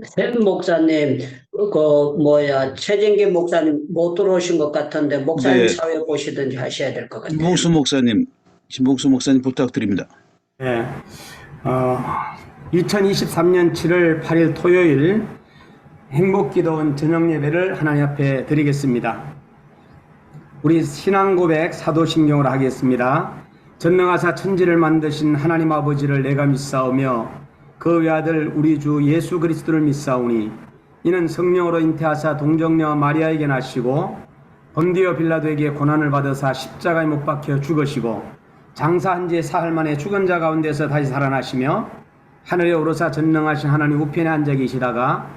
샘 목사님, 최진기 목사님 못 들어오신 것 같은데, 목사님 네, 사회 보시든지 하셔야 될 것 같아요. 김봉수 목사님, 김봉수 목사님 부탁드립니다. 네, 어, 2023년 7월 8일 토요일 행복기도원 저녁예배를 하나님 앞에 드리겠습니다. 우리 신앙고백 사도신경으로 하겠습니다. 전능하사 천지를 만드신 하나님 아버지를 내가 믿사오며 그 외아들 우리 주 예수 그리스도를 믿사오니 이는 성령으로 잉태하사 동정녀 마리아에게 나시고 본디오 빌라도에게 고난을 받으사 십자가에 못 박혀 죽으시고 장사한 지 사흘 만에 죽은 자 가운데서 다시 살아나시며 하늘에 오르사 전능하신 하나님 우편에 앉아 계시다가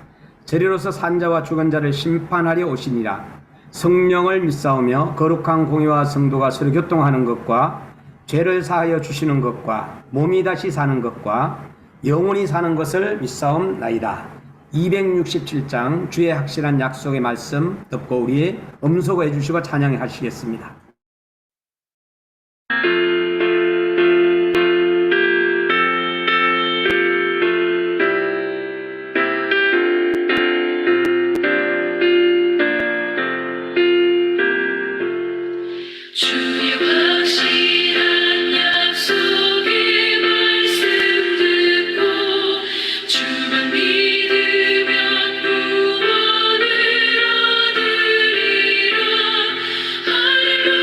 저리로서 산자와 죽은 자를 심판하려 오시니라. 성령을 믿사오며 거룩한 공의와 성도가 서로 교통하는 것과 죄를 사하여 주시는 것과 몸이 다시 사는 것과 영원히 사는 것을 믿사옵나이다. 267장 주의 확실한 약속의 말씀 듣고 우리 음소거해 주시고 찬양해 하시겠습니다. 주의 확실한 약속의 말씀 듣고 주만 믿으면 구원을 얻으리라. 할렐루야.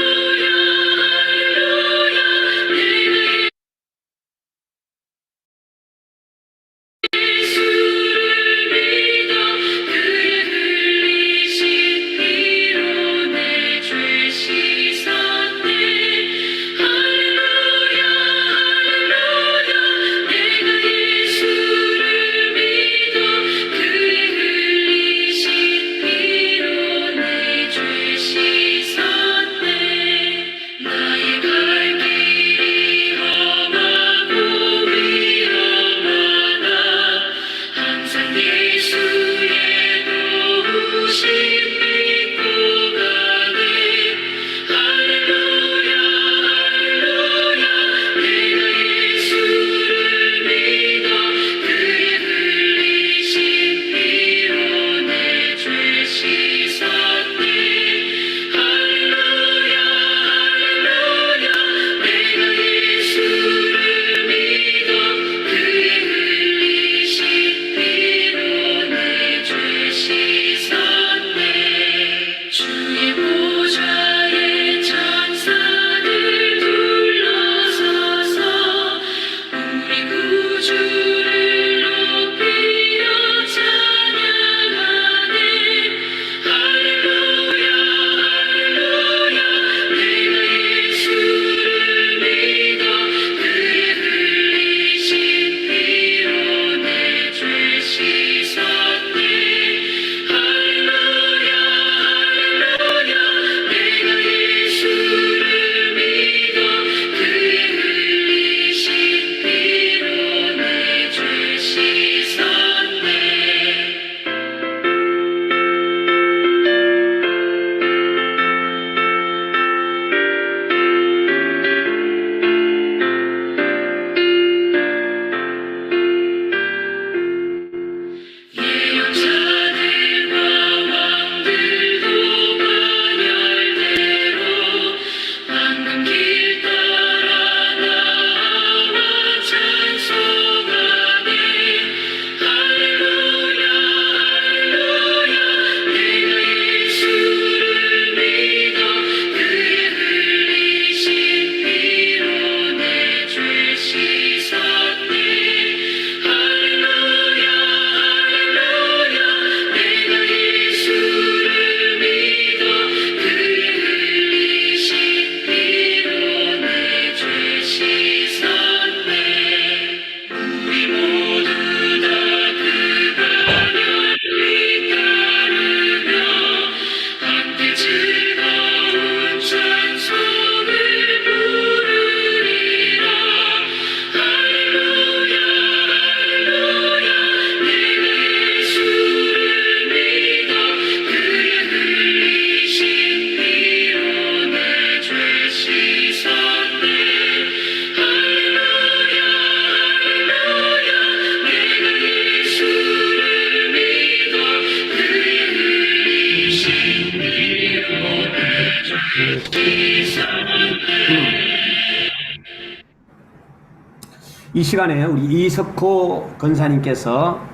이 시간에 우리 이석호 권사님께서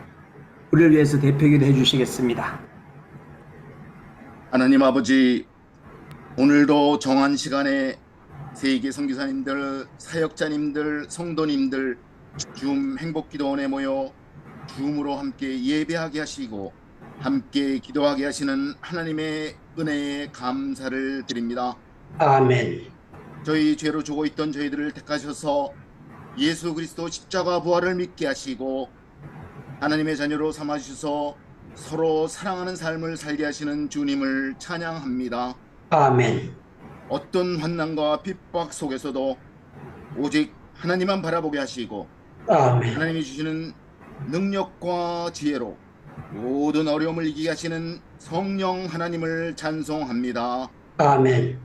우리를 위해서 대표기도 해주시겠습니다. 하나님 아버지, 오늘도 정한 시간에 세계 선교사님들, 사역자님들, 성도님들 줌 행복기도원에 모여 줌으로 함께 예배하게 하시고 함께 기도하게 하시는 하나님의 은혜에 감사를 드립니다. 아멘. 저희 죄로 죽어 있던 저희들을 택하셔서 예수 그리스도 십자가 부활을 믿게 하시고 하나님의 자녀로 삼아주셔서 서로 사랑하는 삶을 살게 하시는 주님을 찬양합니다. 아멘. 어떤 환난과 핍박 속에서도 오직 하나님만 바라보게 하시고 아멘. 하나님이 주시는 능력과 지혜로 모든 어려움을 이기게 하시는 성령 하나님을 찬송합니다. 아멘.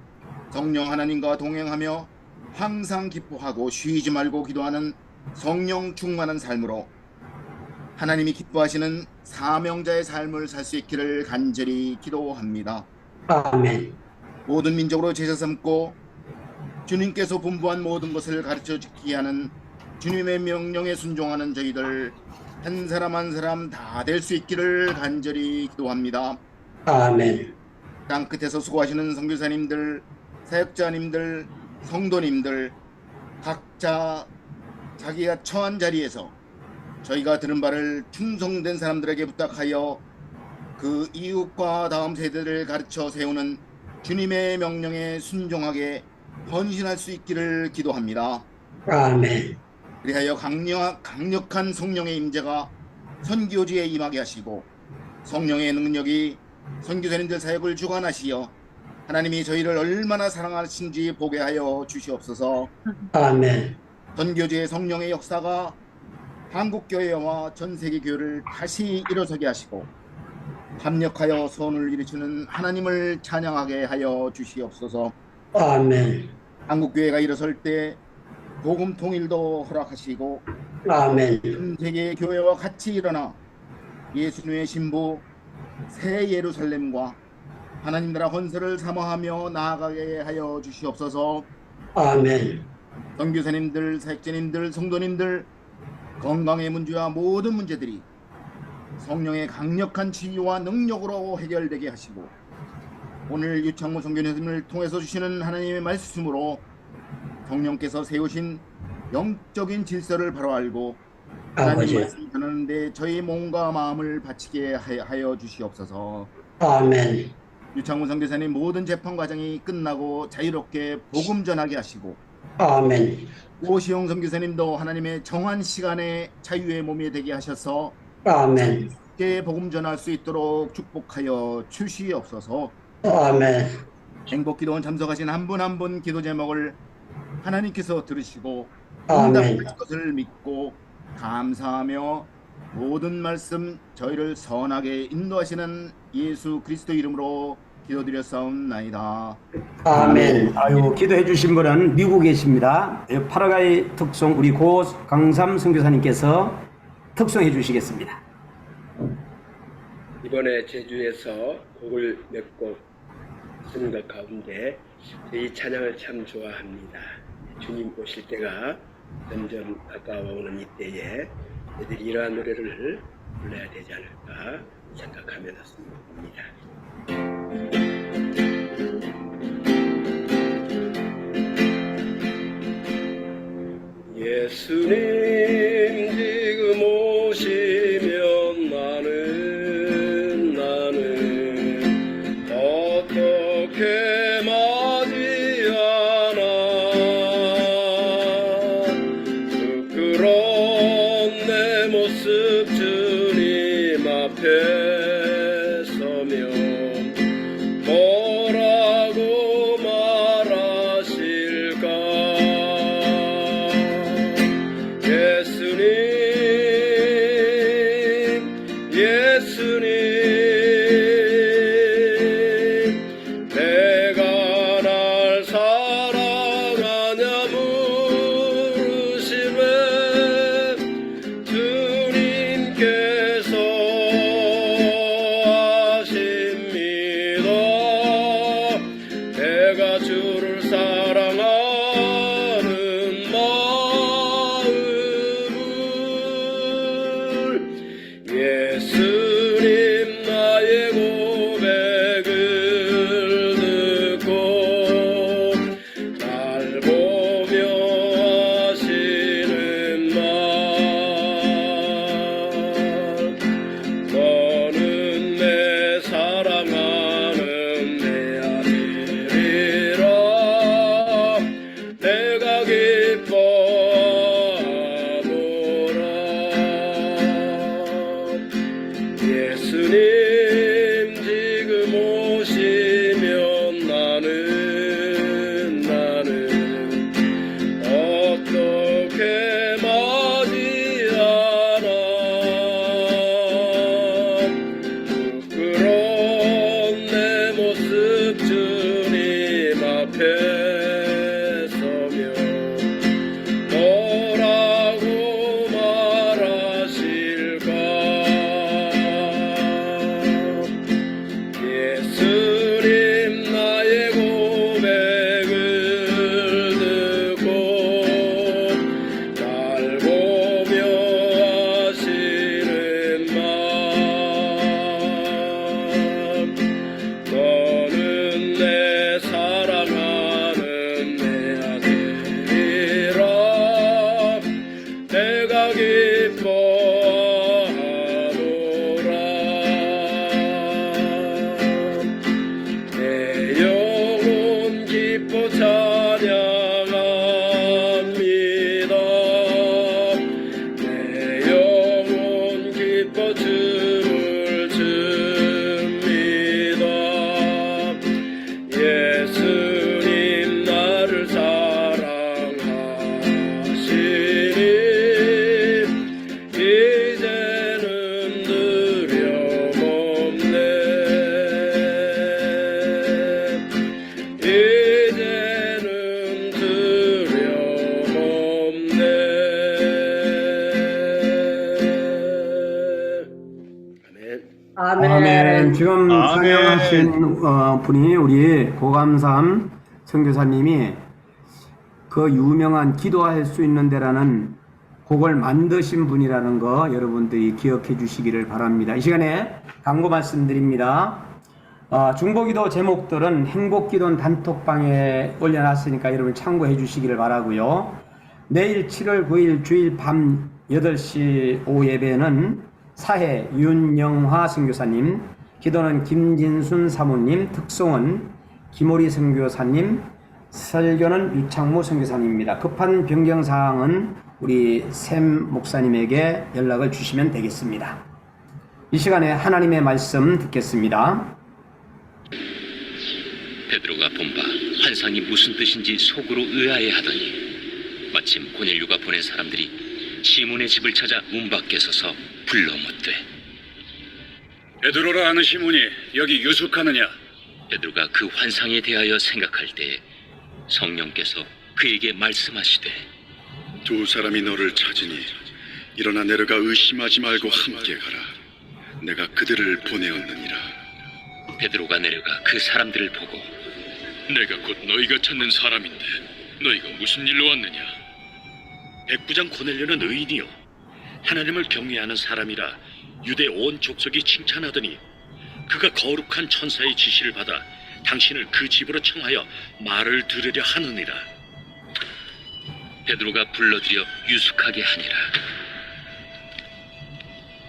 성령 하나님과 동행하며 항상 기뻐하고 쉬지 말고 기도하는 성령 충만한 삶으로 하나님이 기뻐하시는 사명자의 삶을 살 수 있기를 간절히 기도합니다. 아멘. 모든 민족으로 제자 삼고 주님께서 분부한 모든 것을 가르쳐 지키게 하는 주님의 명령에 순종하는 저희들 한 사람 한 사람 다 될 수 있기를 간절히 기도합니다. 아멘. 땅끝에서 수고하시는 선교사님들, 사역자님들, 성도님들 각자 자기가 처한 자리에서 저희가 들은 바를 충성된 사람들에게 부탁하여 그 이웃과 다음 세대를 가르쳐 세우는 주님의 명령에 순종하게 헌신할 수 있기를 기도합니다. 아멘. 그리하여 강력한 성령의 임재가 선교지에 임하게 하시고 성령의 능력이 선교사님들 사역을 주관하시어 하나님이 저희를 얼마나 사랑하신지 보게 하여 주시옵소서. 아멘. 선교지의 성령의 역사가 한국교회와 전세계 교회를 다시 일어서게 하시고 합력하여 선을 이루시는 하나님을 찬양하게 하여 주시옵소서. 아멘. 한국교회가 일어설 때 복음 통일도 허락하시고 아멘. 전세계 교회와 같이 일어나 예수님의 신부 새 예루살렘과 하나님 나라 건설을 사모하며 나아가게 하여 주시옵소서. 아멘. 선교사님들, 사역자님들, 성도님들 건강의 문제와 모든 문제들이 성령의 강력한 치유와 능력으로 해결되게 하시고 오늘 유창모 선교사님을 통해서 주시는 하나님의 말씀으로 성령께서 세우신 영적인 질서를 바로 알고 하나님 아버지. 말씀 전하는데 저희 몸과 마음을 바치게 하여 주시옵소서. 아멘. 유창모 선교사님 모든 재판 과정이 끝나고 자유롭게 복음 전하게 하시고 아멘. 오시영 선교사님도 하나님의 정한 시간에 자유의 몸이 되게 하셔서 아멘. 함께 복음 전할 수 있도록 축복하여 주시옵소서. 아멘. 행복기도원 참석하신 한 분 한 분 기도 제목을 하나님께서 들으시고 아멘. 응답하실 것을 믿고 감사하며 모든 말씀 저희를 선하게 인도하시는 예수 그리스도 이름으로 기도드렸사옵나이다. 아멘. 아유, 기도해 주신 분은 미국에 계십니다. 파라과이 특송 우리 고강삼 선교사님께서 특송해 주시겠습니다. 이번에 제주에서 곡을 몇 곡 쓰는 것 가운데 이 찬양을 참 좋아합니다. 주님 오실 때가 점점 가까워오는 이때에 애들이 이러한 노래를 불러야 되지 않을까 생각하며 듣습니다. 예수님 지금 오시면 나는 어떻게 맞이하나 부끄러운 내 모습 주님 앞에 서면 뭐라고 말하실까. 예수님 내가 날 사랑하냐 물으시면 주님 아멘. 지금 아멘. 찬양하신 분이 우리 고감삼 선교사님이 그 유명한 기도할 수 있는 데라는 곡을 만드신 분이라는 거 여러분들이 기억해 주시기를 바랍니다. 이 시간에 광고 말씀드립니다. 중보기도 제목들은 행복기도 단톡방에 올려놨으니까 여러분 참고해 주시기를 바라고요. 내일 7월 9일 주일 밤 8시 오후 예배는 사회 윤영화 선교사님, 기도는 김진순 사모님, 특송은 김오리 선교사님, 설교는 유창무 선교사님입니다. 급한 변경사항은 우리 샘 목사님에게 연락을 주시면 되겠습니다. 이 시간에 하나님의 말씀 듣겠습니다. 베드로가 본 바 환상이 무슨 뜻인지 속으로 의아해하더니 마침 고넬료가 보낸 사람들이 시몬의 집을 찾아 문 밖에 서서 불러 묻되 베드로라 하는 시몬이 여기 유숙하느냐? 베드로가 그 환상에 대하여 생각할 때에 성령께서 그에게 말씀하시되 두 사람이 너를 찾으니 일어나 내려가 의심하지 말고 함께 가라. 내가 그들을 보내었느니라. 베드로가 내려가 그 사람들을 보고 내가 곧 너희가 찾는 사람인데 너희가 무슨 일로 왔느냐? 백부장 고넬료는 의인이요 하나님을 경외하는 사람이라 유대 온 족속이 칭찬하더니 그가 거룩한 천사의 지시를 받아 당신을 그 집으로 청하여 말을 들으려 하느니라. 베드로가 불러들여 유숙하게 하니라.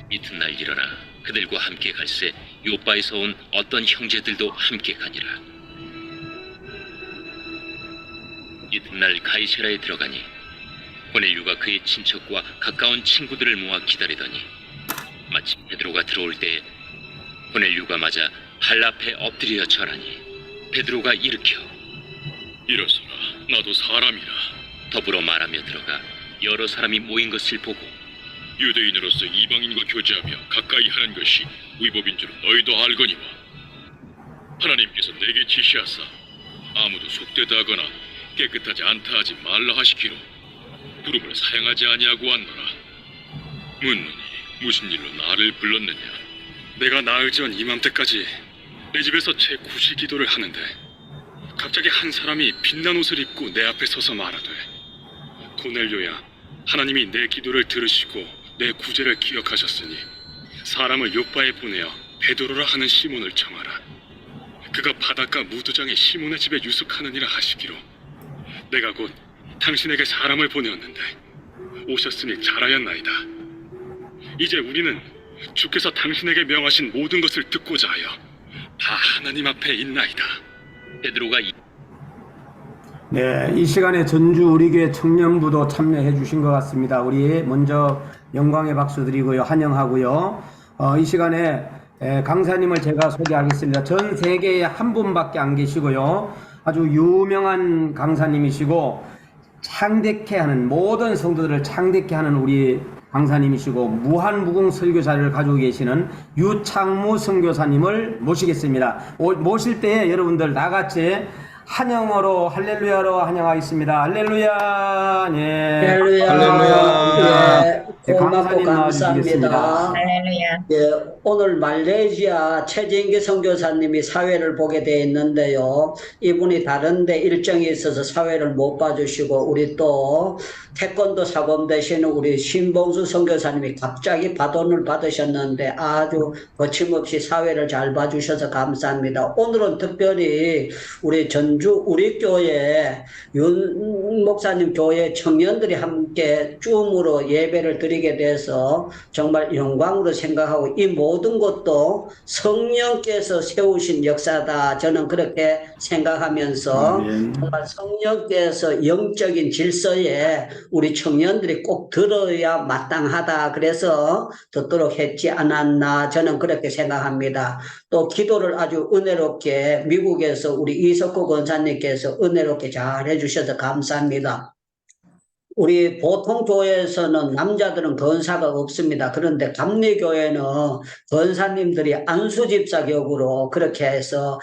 이튿날 일어나 그들과 함께 갈새 요바에서 온 어떤 형제들도 함께 가니라. 이튿날 가이사랴에 들어가니 고넬료가 그의 친척과 가까운 친구들을 모아 기다리더니 마침 베드로가 들어올 때에 고넬료가 맞아 발 앞에 엎드려 절하니 베드로가 일으켜 일어서라. 나도 사람이라. 더불어 말하며 들어가 여러 사람이 모인 것을 보고 유대인으로서 이방인과 교제하며 가까이 하는 것이 위법인 줄은 너희도 알거니와 하나님께서 내게 지시하사 아무도 속되다 하거나 깨끗하지 않다 하지 말라 하시기로 부름을 사용하지 아니하고 왔노라. 묻노니 무슨 일로 나를 불렀느냐? 내가 나을 전 이맘때까지 내 집에서 제 구시 기도를 하는데 갑자기 한 사람이 빛난 옷을 입고 내 앞에 서서 말하되 고넬료야, 하나님이 내 기도를 들으시고 내 구제를 기억하셨으니 사람을 요바에 보내어 베드로라 하는 시몬을 청하라. 그가 바닷가 무두장에 시몬의 집에 유숙하느니라 하시기로 내가 곧 당신에게 사람을 보내었는데 오셨으니 잘하였나이다. 이제 우리는 주께서 당신에게 명하신 모든 것을 듣고자 하여 다 하나님 앞에 있나이다. 베드로가 네, 이 시간에 전주 우리 교회 청년부도 참여해 주신 것 같습니다. 우리 먼저 영광의 박수 드리고요, 환영하고요. 이 시간에 강사님을 제가 소개하겠습니다. 전 세계에 한 분밖에 안 계시고요, 아주 유명한 강사님이시고 창대케 하는, 모든 성도들을 창대케 하는 우리 강사님이시고 무한무궁 설교사를 가지고 계시는 유창무 선교사님을 모시겠습니다. 모실 때에 여러분들 다 같이 한영어로 할렐루야로 환영하겠습니다. 할렐루야. 네. 할렐루야. 할렐루야. 예, 고맙고 강사님 감사합니다. 나와주시겠습니다. 예, 오늘 말레이시아 최진기 선교사님이 사회를 보게 되어 있는데요. 이분이 다른데 일정이 있어서 사회를 못 봐주시고, 우리 또 태권도 사범 되시는 우리 신봉수 선교사님이 갑자기 바톤을 받으셨는데 아주 거침없이 사회를 잘 봐주셔서 감사합니다. 오늘은 특별히 우리 전주 우리 교회 윤 목사님 교회 청년들이 함께 줌으로 예배를 드리게 돼서 정말 영광으로 생각하고, 이 모든 것도 성령께서 세우신 역사다, 저는 그렇게 생각하면서 정말 성령께서 영적인 질서에 우리 청년들이 꼭 들어야 마땅하다, 그래서 듣도록 했지 않았나, 저는 그렇게 생각합니다. 또 기도를 아주 은혜롭게 미국에서 우리 이석구 권사님께서 은혜롭게 잘 해주셔서 감사합니다. 우리 보통 교회에서는 남자들은 권사가 없습니다. 그런데 감리교회는 권사님들이 안수집사 격으로 그렇게 해서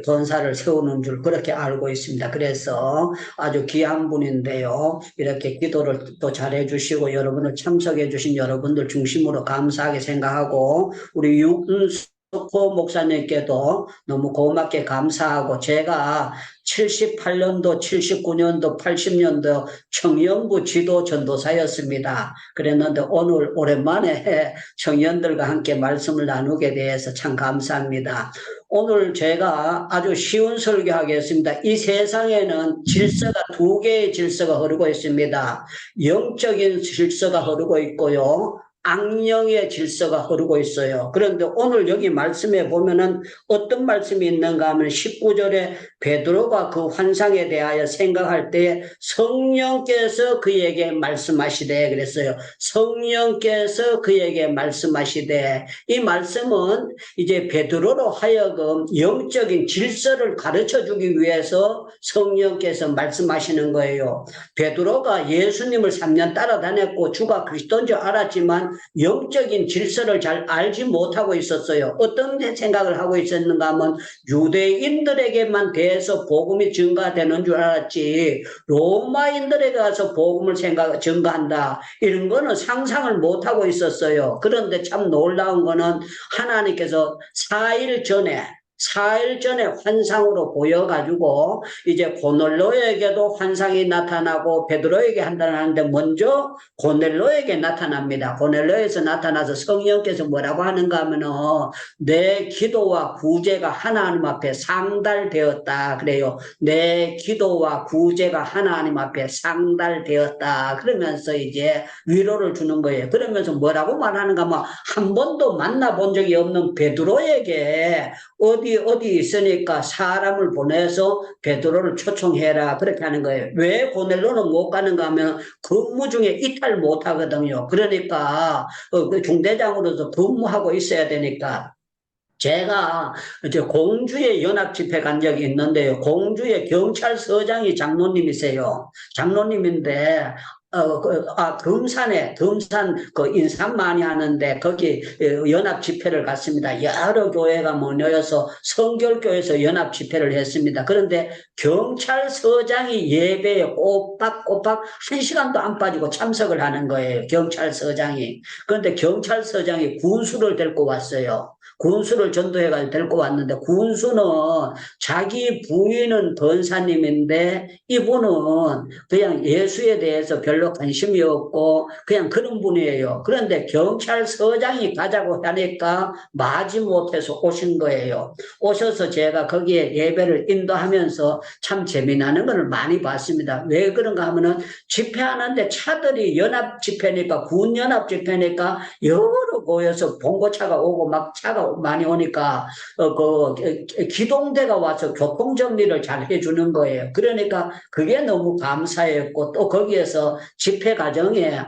권사를 세우는 줄 그렇게 알고 있습니다. 그래서 아주 귀한 분인데요. 이렇게 기도를 또 잘해 주시고 여러분을 참석해 주신 여러분들 중심으로 감사하게 생각하고 우리 윤석호 목사님께도 너무 고맙게 감사하고 제가 78년도, 79년도, 80년도 청년부 지도 전도사였습니다. 그랬는데 오늘 오랜만에 청년들과 함께 말씀을 나누게 돼서 참 감사합니다. 오늘 제가 아주 쉬운 설교하겠습니다. 이 세상에는 질서가 두 개의 질서가 흐르고 있습니다. 영적인 질서가 흐르고 있고요. 악령의 질서가 흐르고 있어요. 그런데 오늘 여기 말씀에 보면은 어떤 말씀이 있는가 하면 19절에 베드로가 그 환상에 대하여 생각할 때 성령께서 그에게 말씀하시되 그랬어요. 성령께서 그에게 말씀하시되 이 말씀은 이제 베드로로 하여금 영적인 질서를 가르쳐 주기 위해서 성령께서 말씀하시는 거예요. 베드로가 예수님을 3년 따라다녔고 주가 그리스도인 줄 알았지만 영적인 질서를 잘 알지 못하고 있었어요. 어떤 생각을 하고 있었는가 하면 유대인들에게만 대해서 복음이 증가되는 줄 알았지 로마인들에게 가서 복음을 증가한다 이런 거는 상상을 못하고 있었어요. 그런데 참 놀라운 거는 하나님께서 4일 전에 환상으로 보여가지고 이제 고넬로에게도 환상이 나타나고 베드로에게 한다는데 먼저 고넬로에게 나타납니다. 고넬로에서 나타나서 성령께서 뭐라고 하는가 하면은 내 기도와 구제가 하나님 앞에 상달되었다 그래요. 내 기도와 구제가 하나님 앞에 상달되었다 그러면서 이제 위로를 주는 거예요. 그러면서 뭐라고 말하는가 하면 한 번도 만나본 적이 없는 베드로에게 어디 있으니까 사람을 보내서 베드로를 초청해라 그렇게 하는 거예요. 왜 고넬로는 못 가는가 하면 근무 중에 이탈 못 하거든요. 그러니까 그 중대장으로서 근무하고 있어야 되니까 제가 이제 공주의 연합 집회 간 적이 있는데요. 공주의 경찰서장이 장로님이세요. 장로님인데 금산 그 인삼 많이 하는데 거기 연합 집회를 갔습니다. 여러 교회가 모여서 성결교에서 연합 집회를 했습니다. 그런데 경찰서장이 예배에 꼬박꼬박 1시간도 안 빠지고 참석을 하는 거예요. 경찰서장이. 그런데 경찰서장이 군수를 데리고 왔어요. 군수를 전도해가지고 데리고 왔는데 군수는 자기 부인은 권사님인데 이분은 그냥 예수에 대해서 별로 관심이 없고 그냥 그런 분이에요. 그런데 경찰서장이 가자고 하니까 마지못해서 오신 거예요. 오셔서 제가 거기에 예배를 인도하면서 참 재미나는 걸 많이 봤습니다. 왜 그런가 하면은 집회하는데 차들이 연합 집회니까 군 연합 집회니까 여러 곳에서 봉고차가 오고 막 차가 많이 오니까 기동대가 와서 교통 정리를 잘 해주는 거예요. 그러니까 그게 너무 감사했고 또 거기에서 집회 과정에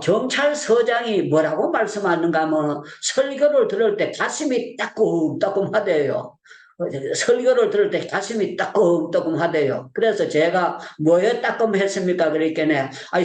경찰서장이 뭐라고 말씀하는가 하면 설교를 들을 때 가슴이 따끔따끔하대요. 설교를 들을 때 가슴이 따끔따끔하대요. 그래서 제가 뭐에 따끔했습니까? 그랬더니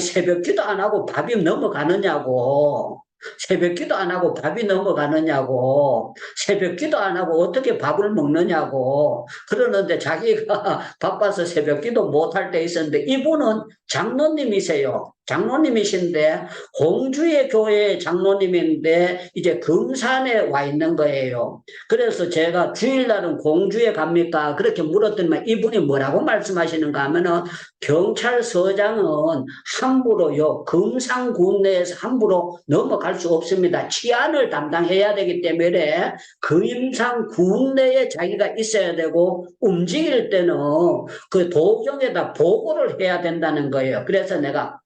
새벽 기도 안 하고 밥이 넘어가느냐고. 새벽 기도 안 하고 밥이 넘어가느냐고. 새벽 기도 안 하고 어떻게 밥을 먹느냐고. 그러는데 자기가 바빠서 새벽 기도 못할 때 있었는데 이분은 장로님이세요. 장로님이신데 공주의 교회 장로님인데 이제 금산에 와 있는 거예요. 그래서 제가 주일날은 공주에 갑니까? 그렇게 물었더니 이분이 뭐라고 말씀하시는가 하면은 경찰서장은 함부로요 금산군 내에서 함부로 넘어갈 수 없습니다. 치안을 담당해야 되기 때문에 금산군 내에 자기가 있어야 되고 움직일 때는 그 도정에다 보고를 해야 된다는 거예요. 그래서 내가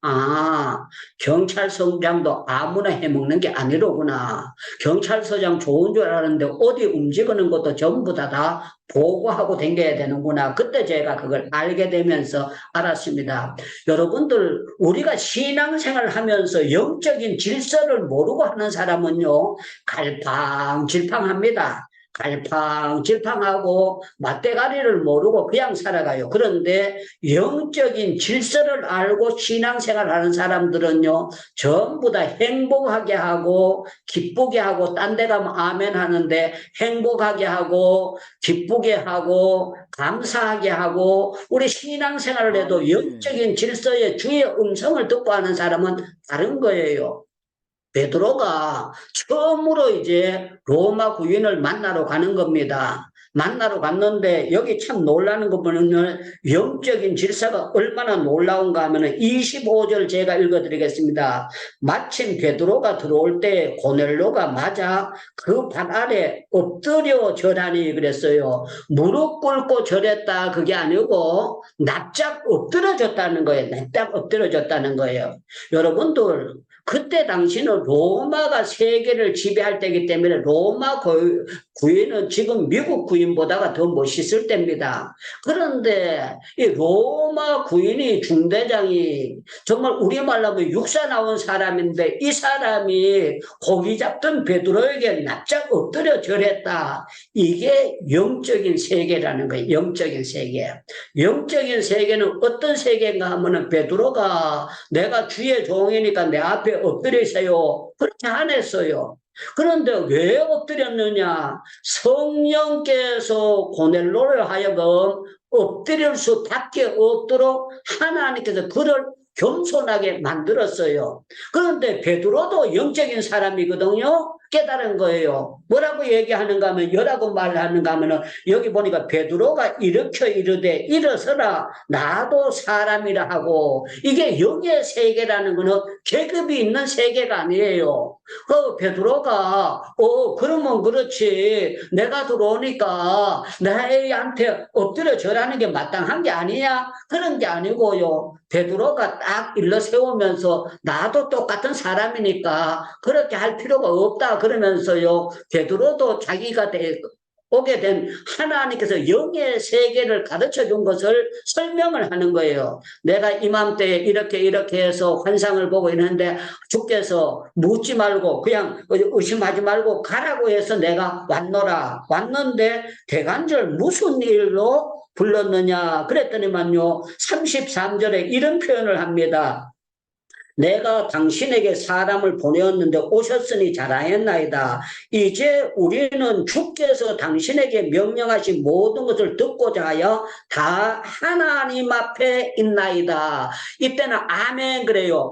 경찰서장도 아무나 해먹는 게 아니로구나. 경찰서장 좋은 줄 알았는데 어디 움직이는 것도 전부 다 보고하고 댕겨야 되는구나. 그때 제가 그걸 알게 되면서 알았습니다. 여러분들 우리가 신앙생활을 하면서 영적인 질서를 모르고 하는 사람은요 갈팡질팡합니다. 갈팡질팡하고 맞대가리를 모르고 그냥 살아가요. 그런데 영적인 질서를 알고 신앙생활하는 사람들은요, 전부 다 행복하게 하고 기쁘게 하고 딴 데 가면 아멘 하는데 행복하게 하고 기쁘게 하고 감사하게 하고 우리 신앙생활을 해도 영적인 질서의 주의 음성을 듣고 하는 사람은 다른 거예요. 베드로가 처음으로 이제 로마 구인을 만나러 가는 겁니다. 만나러 갔는데 여기 참 놀라는 거 보면 영적인 질서가 얼마나 놀라운가 하면 25절 제가 읽어드리겠습니다. 마침 베드로가 들어올 때 고넬료가 맞아 그 발 아래 엎드려 절하니 그랬어요. 무릎 꿇고 절했다 그게 아니고 납작 엎드려졌다는 거예요. 납작 엎드려졌다는 거예요. 여러분들 그때 당시는 로마가 세계를 지배할 때이기 때문에 로마 구인은 지금 미국 구인보다가 더 멋있을 때입니다. 그런데 이 로마 구인이 중대장이 정말 우리말로 하면 육사 나온 사람인데 이 사람이 고기 잡던 베드로에게 납작 엎드려 절했다. 이게 영적인 세계라는 거예요. 영적인 세계. 영적인 세계는 어떤 세계인가 하면은 베드로가 내가 주의 종이니까 내 앞에 엎드려 있어요. 그렇게 안 했어요. 그런데 왜 엎드렸느냐? 성령께서 고넬료를 하여금 엎드릴 수밖에 없도록 하나님께서 그를 겸손하게 만들었어요. 그런데 베드로도 영적인 사람이거든요. 깨달은 거예요. 뭐라고 얘기하는가 하면 여라고 말하는가 하면 여기 보니까 베드로가 일으켜 이르되 일어서라 나도 사람이라 하고 이게 영의 세계라는 거는 계급이 있는 세계가 아니에요. 베드로가 그러면 그렇지 내가 들어오니까 나한테 엎드려 절하는 게 마땅한 게 아니냐 그런 게 아니고요. 베드로가 딱 일러 세우면서 나도 똑같은 사람이니까 그렇게 할 필요가 없다 그러면서요. 베드로도 자기가 오게 된 하나님께서 영의 세계를 가르쳐 준 것을 설명을 하는 거예요. 내가 이맘때에 이렇게 해서 환상을 보고 있는데 주께서 묻지 말고 그냥 의심하지 말고 가라고 해서 내가 왔는데 대간절 무슨 일로 불렀느냐 그랬더니만요 33절에 이런 표현을 합니다. 내가 당신에게 사람을 보내었는데 오셨으니 잘하였나이다. 이제 우리는 주께서 당신에게 명령하신 모든 것을 듣고자 하여 다 하나님 앞에 있나이다. 이때는 아멘 그래요.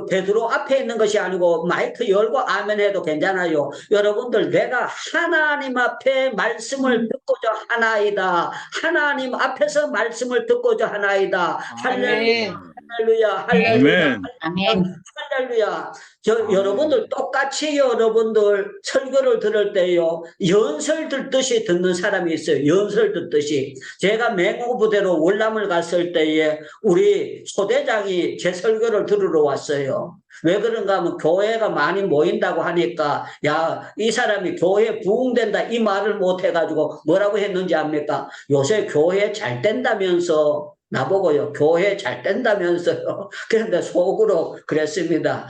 베드로 앞에 있는 것이 아니고 마이크 열고 아멘 해도 괜찮아요. 여러분들 내가 하나님 앞에 말씀을 듣고자 하나이다. 하나님 앞에서 말씀을 듣고자 하나이다. 할렐루야. 할렐루야. 할렐루야. 아멘. 할렐루야. 여러분들 똑같이 여러분들 설교를 들을 때요. 연설 듣듯이 듣는 사람이 있어요. 연설 듣듯이. 제가 맹호부대로 월남을 갔을 때에 우리 소대장이 제 설교를 들으러 왔어요. 왜 그런가 하면 교회가 많이 모인다고 하니까 야, 이 사람이 교회 부흥된다 이 말을 못 해가지고 뭐라고 했는지 압니까? 요새 교회 잘 된다면서 나보고요. 교회 잘 된다면서요. 그런데 속으로 그랬습니다.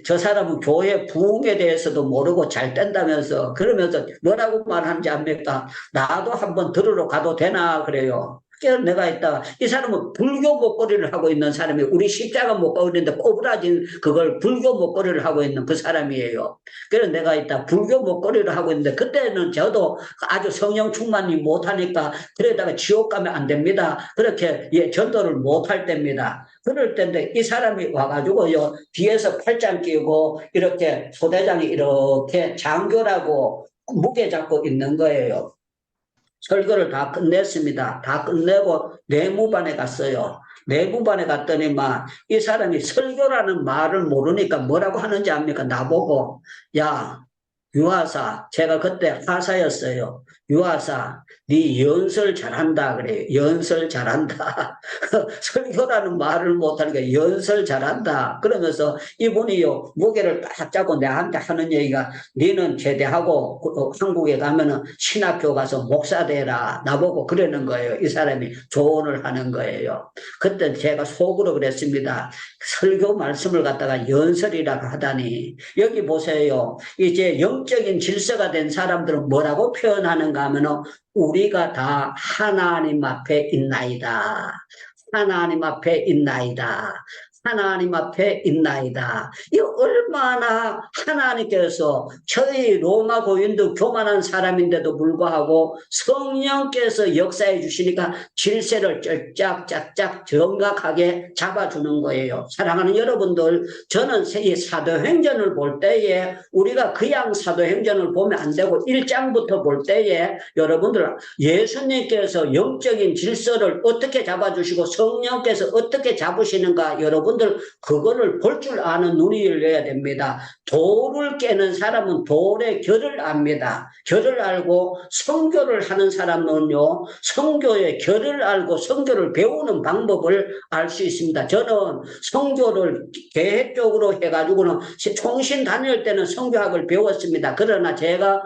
저 사람은 교회 부흥에 대해서도 모르고 잘 된다면서 그러면서 뭐라고 말하는지 압니까? 나도 한번 들으러 가도 되나 그래요. 그래서 내가 있다가 이 사람은 불교 목걸이를 하고 있는 사람이 우리 십자가 목걸이인데 꼬부라진 그걸 불교 목걸이를 하고 있는 그 사람이에요. 그래서 내가 있다 불교 목걸이를 하고 있는데 그때는 저도 아주 성령 충만이 못하니까 그러다가 지옥 가면 안 됩니다. 그렇게 전도를 못할 때입니다. 그럴 때인데 이 사람이 와가지고요 뒤에서 팔짱 끼고 이렇게 소대장이 이렇게 장교라고 무게 잡고 있는 거예요. 설교를 다 끝냈습니다. 다 끝내고 내무반에 갔어요. 내무반에 갔더니만 이 사람이 설교라는 말을 모르니까 뭐라고 하는지 압니까? 나보고 야 유하사 제가 그때 하사였어요. 유하사 네 연설 잘한다 그래요. 연설 잘한다. 설교라는 말을 못하니까 연설 잘한다. 그러면서 이분이요 무게를 딱 잡고 내한테 하는 얘기가 너는 제대하고 한국에 가면은 신학교 가서 목사 되라. 나보고 그러는 거예요. 이 사람이 조언을 하는 거예요. 그때 제가 속으로 그랬습니다. 설교 말씀을 갖다가 연설이라고 하다니 여기 보세요. 이제 영 영적인 질서가 된 사람들은 뭐라고 표현하는가 하면은 우리가 다 하나님 앞에 있나이다. 하나님 앞에 있나이다. 하나님 앞에 있나이다. 이 얼마나 하나님께서 저희 로마 고인도 교만한 사람인데도 불구하고 성령께서 역사해 주시니까 질서를 쫙쫙쫙 정각하게 잡아주는 거예요. 사랑하는 여러분들, 저는 이 사도행전을 볼 때에 우리가 그냥 사도행전을 보면 안 되고 1장부터 볼 때에 여러분들 예수님께서 영적인 질서를 어떻게 잡아주시고 성령께서 어떻게 잡으시는가 여러분 그거를 볼 줄 아는 눈이 열려야 됩니다. 돌을 깨는 사람은 돌의 결을 압니다. 결을 알고 선교를 하는 사람은요, 선교의 결을 알고 선교를 배우는 방법을 알 수 있습니다. 저는 선교를 계획적으로 해가지고는 총신 다닐 때는 선교학을 배웠습니다. 그러나 제가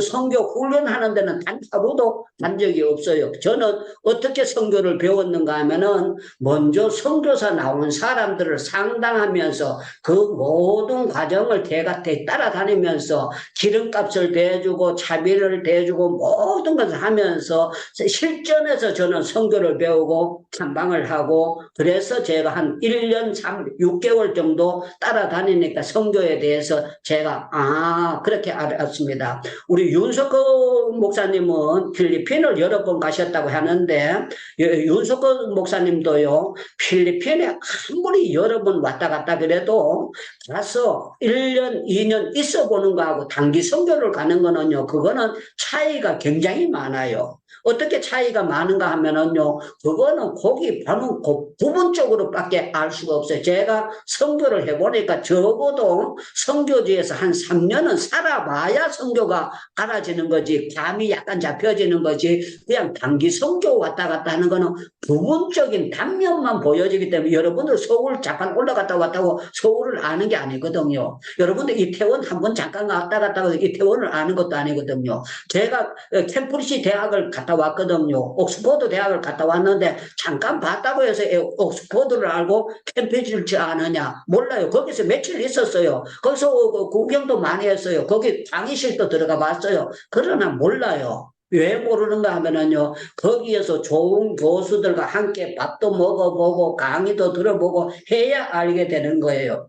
선교 훈련하는 데는 단 하루도 간 적이 없어요. 저는 어떻게 선교를 배웠는가 하면은 먼저 선교사 나온 사람들을 상담하면서 그 모든 과정을 제가 따라다니면서 기름값을 대주고 차비를 대주고 모든 것을 하면서 실전에서 저는 선교를 배우고 탐방을 하고 그래서 제가 한 1년 6개월 정도 따라다니니까 선교에 대해서 제가 그렇게 알았습니다. 우리 윤석호 목사님은 필리핀을 여러 번 가셨다고 하는데 윤석호 목사님도요 필리핀에 아무리 여러 번 왔다 갔다 그래도 가서 1년 2년 있어 보는 거하고 단기 선교를 가는 거는요 그거는 차이가 굉장히 많아요. 어떻게 차이가 많은가 하면은요, 그거는 거기 보는 부분적으로밖에 알 수가 없어요. 제가 선교를 해보니까 적어도 선교지에서 한 3년은 살아봐야 선교가 알아지는 거지, 감이 약간 잡혀지는 거지, 그냥 단기 선교 왔다 갔다 하는 거는 부분적인 단면만 보여지기 때문에 여러분들 서울 잠깐 올라갔다 왔다고 서울을 아는 게 아니거든요. 여러분들 이태원 한번 잠깐 왔다 갔다 하고 이태원을 아는 것도 아니거든요. 제가 캠프리시 대학을 갔다 왔거든요. 옥스퍼드 대학을 갔다 왔는데 잠깐 봤다고 해서 옥스퍼드를 알고 캠프리시를 아느냐? 몰라요. 거기서 며칠 있었어요. 거기서 구경도 많이 했어요. 거기 강의실도 들어가 봤어요. 그러나 몰라요. 왜 모르는가 하면은요, 거기에서 좋은 교수들과 함께 밥도 먹어보고 강의도 들어보고 해야 알게 되는 거예요.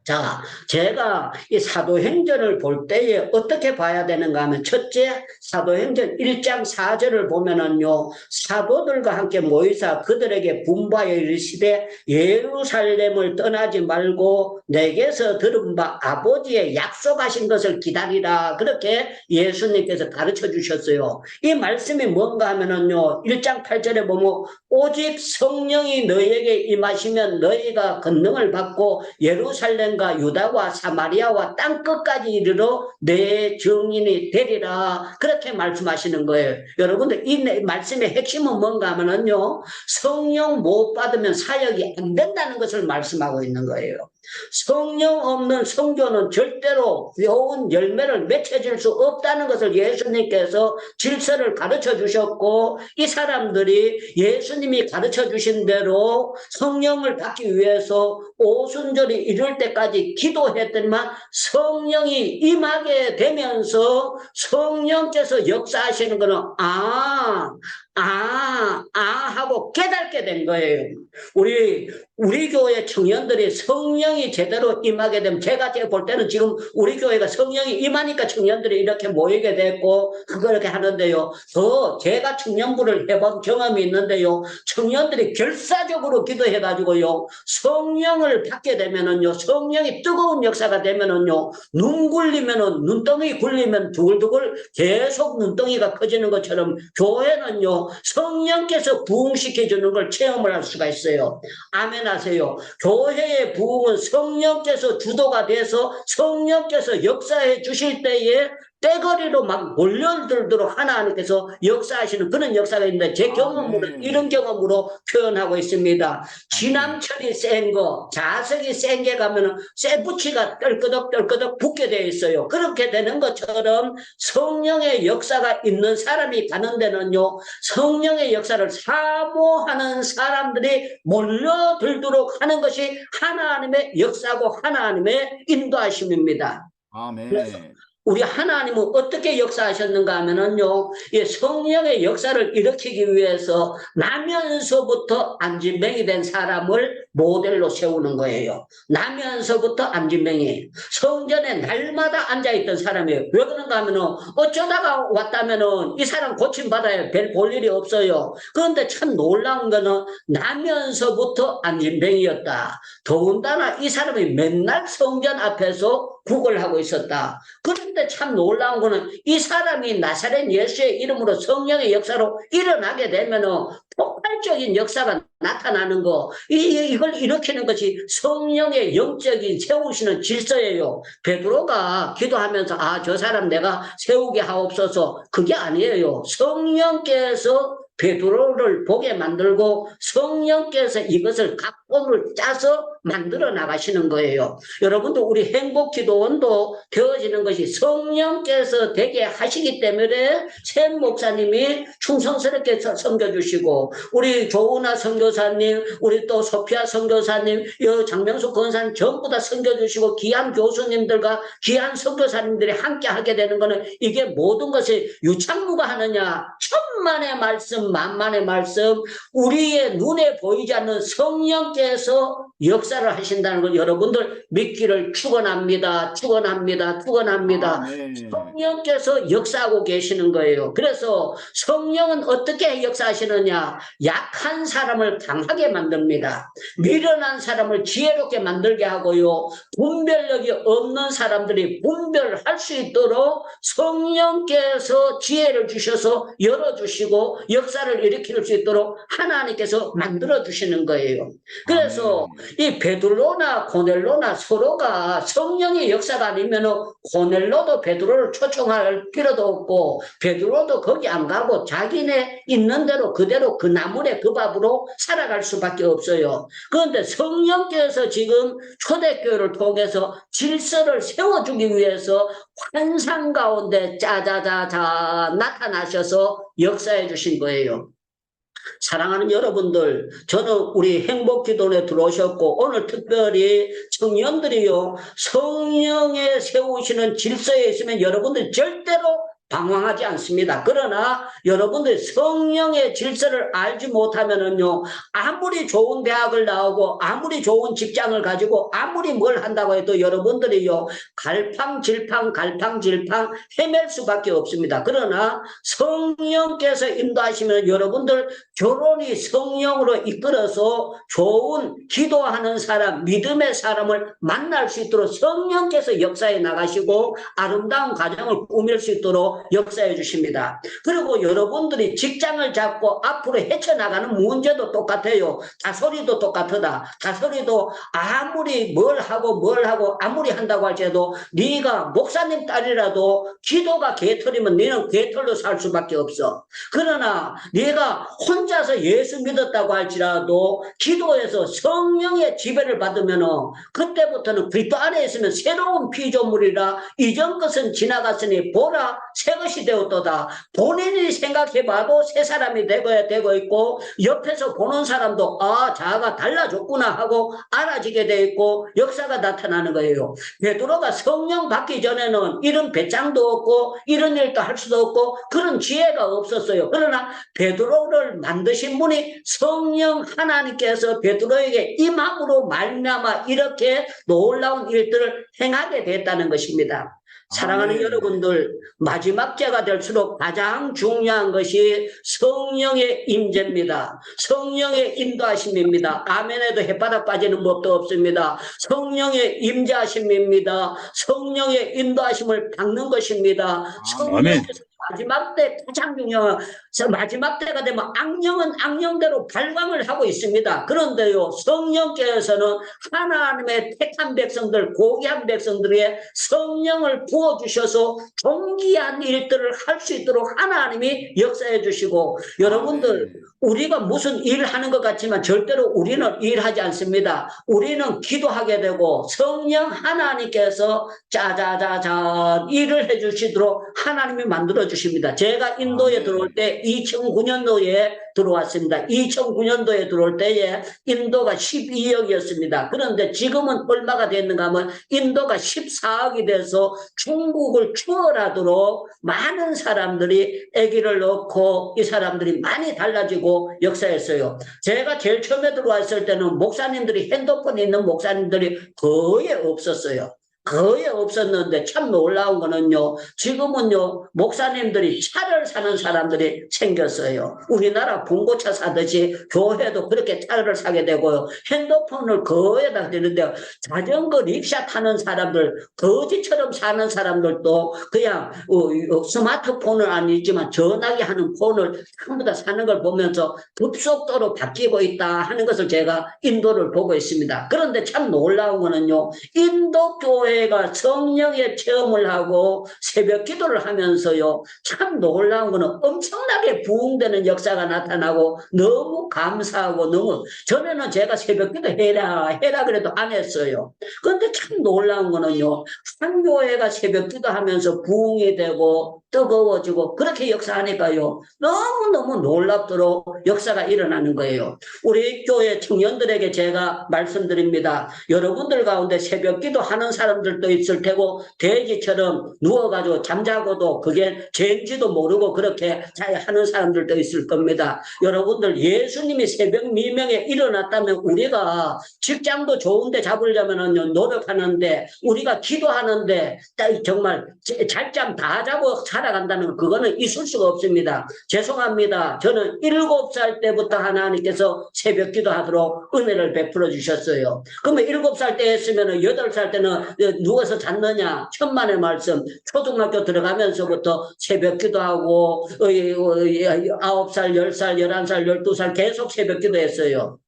자, 제가 이 사도행전을 볼 때에 어떻게 봐야 되는가 하면 첫째, 사도행전 1장 4절을 보면은요, 사도들과 함께 모이사 그들에게 분부하여 이르시되 예루살렘을 떠나지 말고 내게서 들은 바 아버지의 약속하신 것을 기다리라. 그렇게 예수님께서 가르쳐 주셨어요. 이 말씀이 뭔가 하면은요, 1장 8절에 보면 오직 성령이 너희에게 임하시면 너희가 권능을 받고 예루살렘 유다와 사마리아와 땅끝까지 이르러 내 증인이 되리라. 그렇게 말씀하시는 거예요. 여러분들 이 말씀의 핵심은 뭔가 하면은요, 성령 못 받으면 사역이 안 된다는 것을 말씀하고 있는 거예요. 성령 없는 선교는 절대로 좋은 열매를 맺혀질 수 없다는 것을 예수님께서 질서를 가르쳐 주셨고, 이 사람들이 예수님이 가르쳐 주신 대로 성령을 받기 위해서 오순절이 이룰 때까지 기도했더니만 성령이 임하게 되면서 성령께서 역사하시는 것은 하고 깨닫게 된 거예요. 우리 교회 청년들이 성령이 제대로 임하게 되면, 제가 볼 때는 지금 우리 교회가 성령이 임하니까 청년들이 이렇게 모이게 됐고 그렇게 하는데요, 제가 청년부를 해본 경험이 있는데요, 청년들이 결사적으로 기도해가지고요 성령을 받게 되면은요, 성령이 뜨거운 역사가 되면은요, 눈 굴리면은 눈덩이 굴리면 두글두글 계속 눈덩이가 커지는 것처럼 교회는요 성령께서 부흥시켜주는 걸 체험을 할 수가 있어요. 아멘 하세요. 교회의 부흥은 성령께서 주도가 돼서 성령께서 역사해 주실 때에 떼거리로 막 몰려들도록 하나님께서 역사하시는 그런 역사가 있는데, 제 경험으로 이런 경험으로 표현하고 있습니다. 지남철이 센 거, 자석이 센 게 가면은 쇠붙이가 떨끄덕 붙게 되어 있어요. 그렇게 되는 것처럼 성령의 역사가 있는 사람이 가는 데는요, 성령의 역사를 사모하는 사람들이 몰려들도록 하는 것이 하나님의 역사고 하나님의 인도하심입니다. 아멘. 우리 하나님은 어떻게 역사하셨는가 하면은요, 이 성령의 역사를 일으키기 위해서 나면서부터 안진뱅이 된 사람을 모델로 세우는 거예요. 나면서부터 안진뱅이. 성전에 날마다 앉아있던 사람이에요. 왜 그런가 하면은 어쩌다가 왔다면은 이 사람 고침받아야 별 볼 일이 없어요. 그런데 참 놀라운 거는 나면서부터 안진뱅이였다. 더군다나 이 사람이 맨날 성전 앞에서 국을 하고 있었다. 그런데 참 놀라운 거는 이 사람이 나사렛 예수의 이름으로 성령의 역사로 일어나게 되면은 폭발적인 역사가 나타나는 거, 이걸 일으키는 것이 성령의 영적인 세우시는 질서예요. 베드로가 기도하면서 저 사람 내가 세우게 하옵소서, 그게 아니에요. 성령께서 베드로를 보게 만들고 성령께서 이것을 각본을 짜서 만들어 나가시는 거예요. 여러분도 우리 행복기도원도 되어지는 것이 성령께서 되게 하시기 때문에 샘 목사님이 충성스럽게 섬겨주시고, 우리 조은아 선교사님, 우리 또 소피아 선교사님, 장명수 권사님 전부 다 섬겨주시고 귀한 교수님들과 귀한 선교사님들이 함께 하게 되는 것은 이게 모든 것이 유창무가 하느냐, 천만의 말씀 만만의 말씀, 우리의 눈에 보이지 않는 성령께서 역사를 하신다는 걸 여러분들 믿기를 축원합니다. 축원합니다. 축원합니다. 성령께서 역사하고 계시는 거예요. 그래서 성령은 어떻게 역사하시느냐, 약한 사람을 강하게 만듭니다. 미련한 사람을 지혜롭게 만들게 하고요, 분별력이 없는 사람들이 분별할 수 있도록 성령께서 지혜를 주셔서 열어주시고 역사를 일으킬 수 있도록 하나님께서 만들어주시는 거예요. 그래서 이 베드로나 고넬로나 서로가 성령의 역사가 아니면 고넬로도 베드로를 초청할 필요도 없고 베드로도 거기 안 가고 자기네 있는 대로 그대로 그 나물에 그 밥으로 살아갈 수밖에 없어요. 그런데 성령께서 지금 초대교회를 통해서 질서를 세워주기 위해서 환상 가운데 짜자자자 나타나셔서 역사해 주신 거예요. 사랑하는 여러분들, 저는 우리 행복기도원에 들어오셨고 오늘 특별히 청년들이요, 성령에 세우시는 질서에 있으면 여러분들 절대로 방황하지 않습니다. 그러나 여러분들 성령의 질서를 알지 못하면은요, 아무리 좋은 대학을 나오고 아무리 좋은 직장을 가지고 아무리 뭘 한다고 해도 여러분들이요, 갈팡질팡 헤맬 수밖에 없습니다. 그러나 성령께서 인도하시면 여러분들 결혼이 성령으로 이끌어서 좋은 기도하는 사람, 믿음의 사람을 만날 수 있도록 성령께서 역사해 나가시고 아름다운 가정을 꾸밀 수 있도록 역사해 주십니다. 그리고 여러분들이 직장을 잡고 앞으로 헤쳐나가는 문제도 똑같아요. 다소리도 똑같다. 다소리도 아무리 뭘 하고 아무리 한다고 할지라도 네가 목사님 딸이라도 기도가 개털이면 너는 개털로 살 수밖에 없어. 그러나 네가 혼자서 예수 믿었다고 할지라도 기도해서 성령의 지배를 받으면 그때부터는 그리스도 안에 있으면 새로운 피조물이라 이전 것은 지나갔으니 보라 새 것이 되었도다. 본인이 생각해봐도 새 사람이 되고 있고 옆에서 보는 사람도 자가 달라졌구나 하고 알아지게 돼 있고 역사가 나타나는 거예요. 베드로가 성령 받기 전에는 이런 배짱도 없고 이런 일도 할 수도 없고 그런 지혜가 없었어요. 그러나 베드로를 만드신 분이 성령 하나님께서 베드로에게 임함으로 말미암아 이렇게 놀라운 일들을 행하게 됐다는 것입니다. 사랑하는 여러분들, 마지막 때가 될수록 가장 중요한 것이 성령의 임재입니다. 성령의 인도하심입니다. 아멘에도 햇바닥 빠지는 법도 없습니다. 성령의 임재하심입니다. 성령의 인도하심을 받는 것입니다. 성령께서 마지막 때 가장 중요한, 마지막 때가 되면 악령은 악령대로 발광을 하고 있습니다. 그런데요, 성령께서는 하나님의 택한 백성들, 고귀한 백성들에게 성령을 부어주셔서 존귀한 일들을 할 수 있도록 하나님이 역사해 주시고, 여러분들, 우리가 무슨 일을 하는 것 같지만 절대로 우리는 일하지 않습니다. 우리는 기도하게 되고 성령 하나님께서 짜자자자 일을 해 주시도록 하나님이 만들어 주십니다. 제가 인도에 들어올 때 2009년도에 들어왔습니다. 2009년도에 들어올 때에 인도가 12억이었습니다. 그런데 지금은 얼마가 됐는가 하면 인도가 14억이 돼서 중국을 추월하도록 많은 사람들이 아기를 낳고 이 사람들이 많이 달라지고 역사했어요. 제가 제일 처음에 들어왔을 때는 목사님들이 핸드폰이 있는 목사님들이 거의 없었어요. 거의 없었는데 참 놀라운 거는요, 지금은요 목사님들이 차를 사는 사람들이 생겼어요. 우리나라 봉고차 사듯이 교회도 그렇게 차를 사게 되고요, 핸드폰을 거의 다 되는데 자전거 릭샤 타는 사람들, 거지처럼 사는 사람들도 그냥 스마트폰을 안 있지만 전화기 하는 폰을 전부 다 사는 걸 보면서 급속도로 바뀌고 있다 하는 것을 제가 인도를 보고 있습니다. 그런데 참 놀라운 거는요, 인도 교회가 성령의 체험을 하고 새벽 기도를 하면서요, 참 놀라운 거는 엄청나게 부흥되는 역사가 나타나고 너무 감사하고 너무, 전에는 제가 새벽 기도 해라 그래도 안 했어요. 그런데 참 놀라운 거는요, 한 교회가 새벽 기도하면서 부흥이 되고 뜨거워지고 그렇게 역사하니까요, 너무너무 놀랍도록 역사가 일어나는 거예요. 우리 교회 청년들에게 제가 말씀드립니다. 여러분들 가운데 새벽 기도하는 사람들도 있을 테고 돼지처럼 누워가지고 잠자고도 그게 죄인지도 모르고 그렇게 하는 사람들도 있을 겁니다. 여러분들, 예수님이 새벽 미명에 일어났다면 우리가 직장도 좋은데 잡으려면 노력하는데, 우리가 기도하는데 정말 잘잠 다 자고 살아간다는 그거는 있을 수가 없습니다. 죄송합니다. 저는 7살 때부터 하나님께서 새벽 기도하도록 은혜를 베풀어 주셨어요. 그러면 7살 때 했으면 8살 때는 누워서 잤느냐? 천만의 말씀. 초등학교 들어가면서부터 새벽 기도하고 9살, 10살, 11살, 12살 계속 새벽 기도했어요.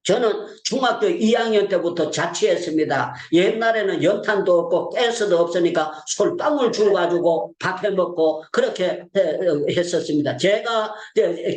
저는 중학교 2학년 때부터 자취했습니다. 옛날에는 연탄도 없고 가스도 없으니까 솔방울 줄가지고 밥 해먹고 그렇게 했었습니다. 제가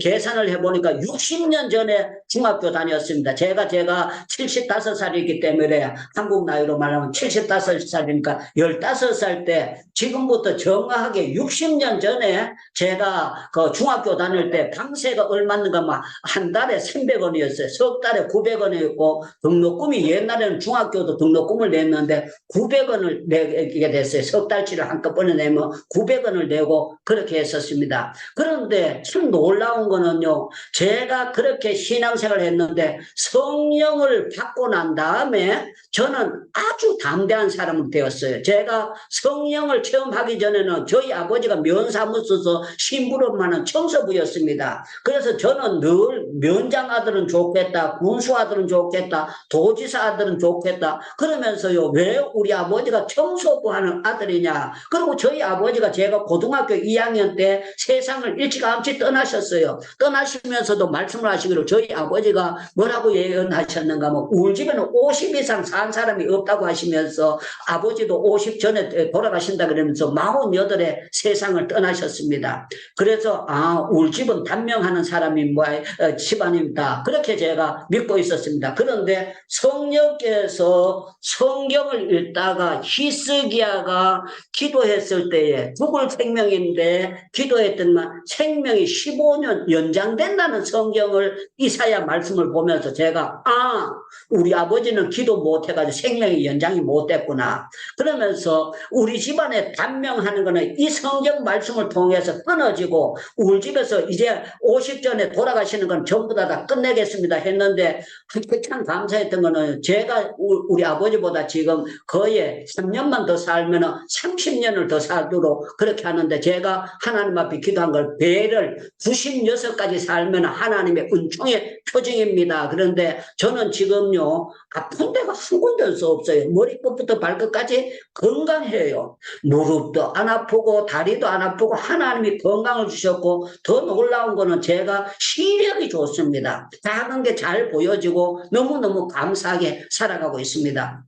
계산을 해보니까 60년 전에 중학교 다녔습니다. 제가 75살이기 때문에 한국 나이로 말하면 75살이니까 15살 때, 지금부터 정확하게 60년 전에 제가 그 중학교 다닐 때 방세가 얼마인가 막 한 달에 300원이었어요. 석 달에 900원이었고 등록금이, 옛날에는 중학교도 등록금을 냈는데 900원을 내게 됐어요. 석 달치를 한꺼번에 내면 900원을 내고 그렇게 했었습니다. 그런데 참 놀라운 거는요, 제가 그렇게 신앙생활을 했는데 성령을 받고 난 다음에 저는 아주 담대한 사람이 되었어요. 제가 성령을 체험하기 전에는 저희 아버지가 면사무소에서 심부름하는 청소부였습니다. 그래서 저는 늘 면장 아들은 좋겠다, 군수 아들은 좋겠다, 도지사 아들은 좋겠다 그러면서요, 왜 우리 아버지가 청소부 하는 아들이냐. 그리고 저희 아버지가 제가 고등학교 2학년 때 세상을 일찌감치 떠나셨어요. 떠나시면서도 말씀을 하시기로 저희 아버지가 뭐라고 예언하셨는가 하면 우리 집에는 50 이상 산 사람이 없다고 하시면서 아버지도 50 전에 돌아가신다 그러면서 48에 세상을 떠나셨습니다. 그래서 우리 집은 단명하는 사람이 집안입니다. 그렇게 제가 믿고 있었습니다. 그런데 성령께서 성경을 읽다가 히스기야가 기도했을 때에 죽을 생명인데 기도했더니만 생명이 15년 연장된다는 성경을 이사야 말씀을 보면서 제가 우리 아버지는 기도 못해가지고 생명이 연장이 못됐구나. 그러면서 우리 집안에 단명하는 거는 이 성경 말씀을 통해서 끊어지고 우리 집에서 이제 50 전에 돌아가시는 건 전부 다 끝내겠습니다 했는데, 참 감사했던 거는 제가 우리 아버지보다 지금 거의 3년만 더 살면 30년을 더 살도록 그렇게 하는데, 제가 하나님 앞에 기도한 걸 배를 96까지 살면 하나님의 은총의 표징입니다. 그런데 저는 지금요, 아픈 데가 한 군데도 없어요. 머리끝부터 발끝까지 건강해요. 무릎도 안 아프고 다리도 안 아프고 하나님이 건강을 주셨고, 더 놀라운 거는 제가 시력이 좋습니다. 작은 게 잘 보여지고 너무너무 감사하게 살아가고 있습니다.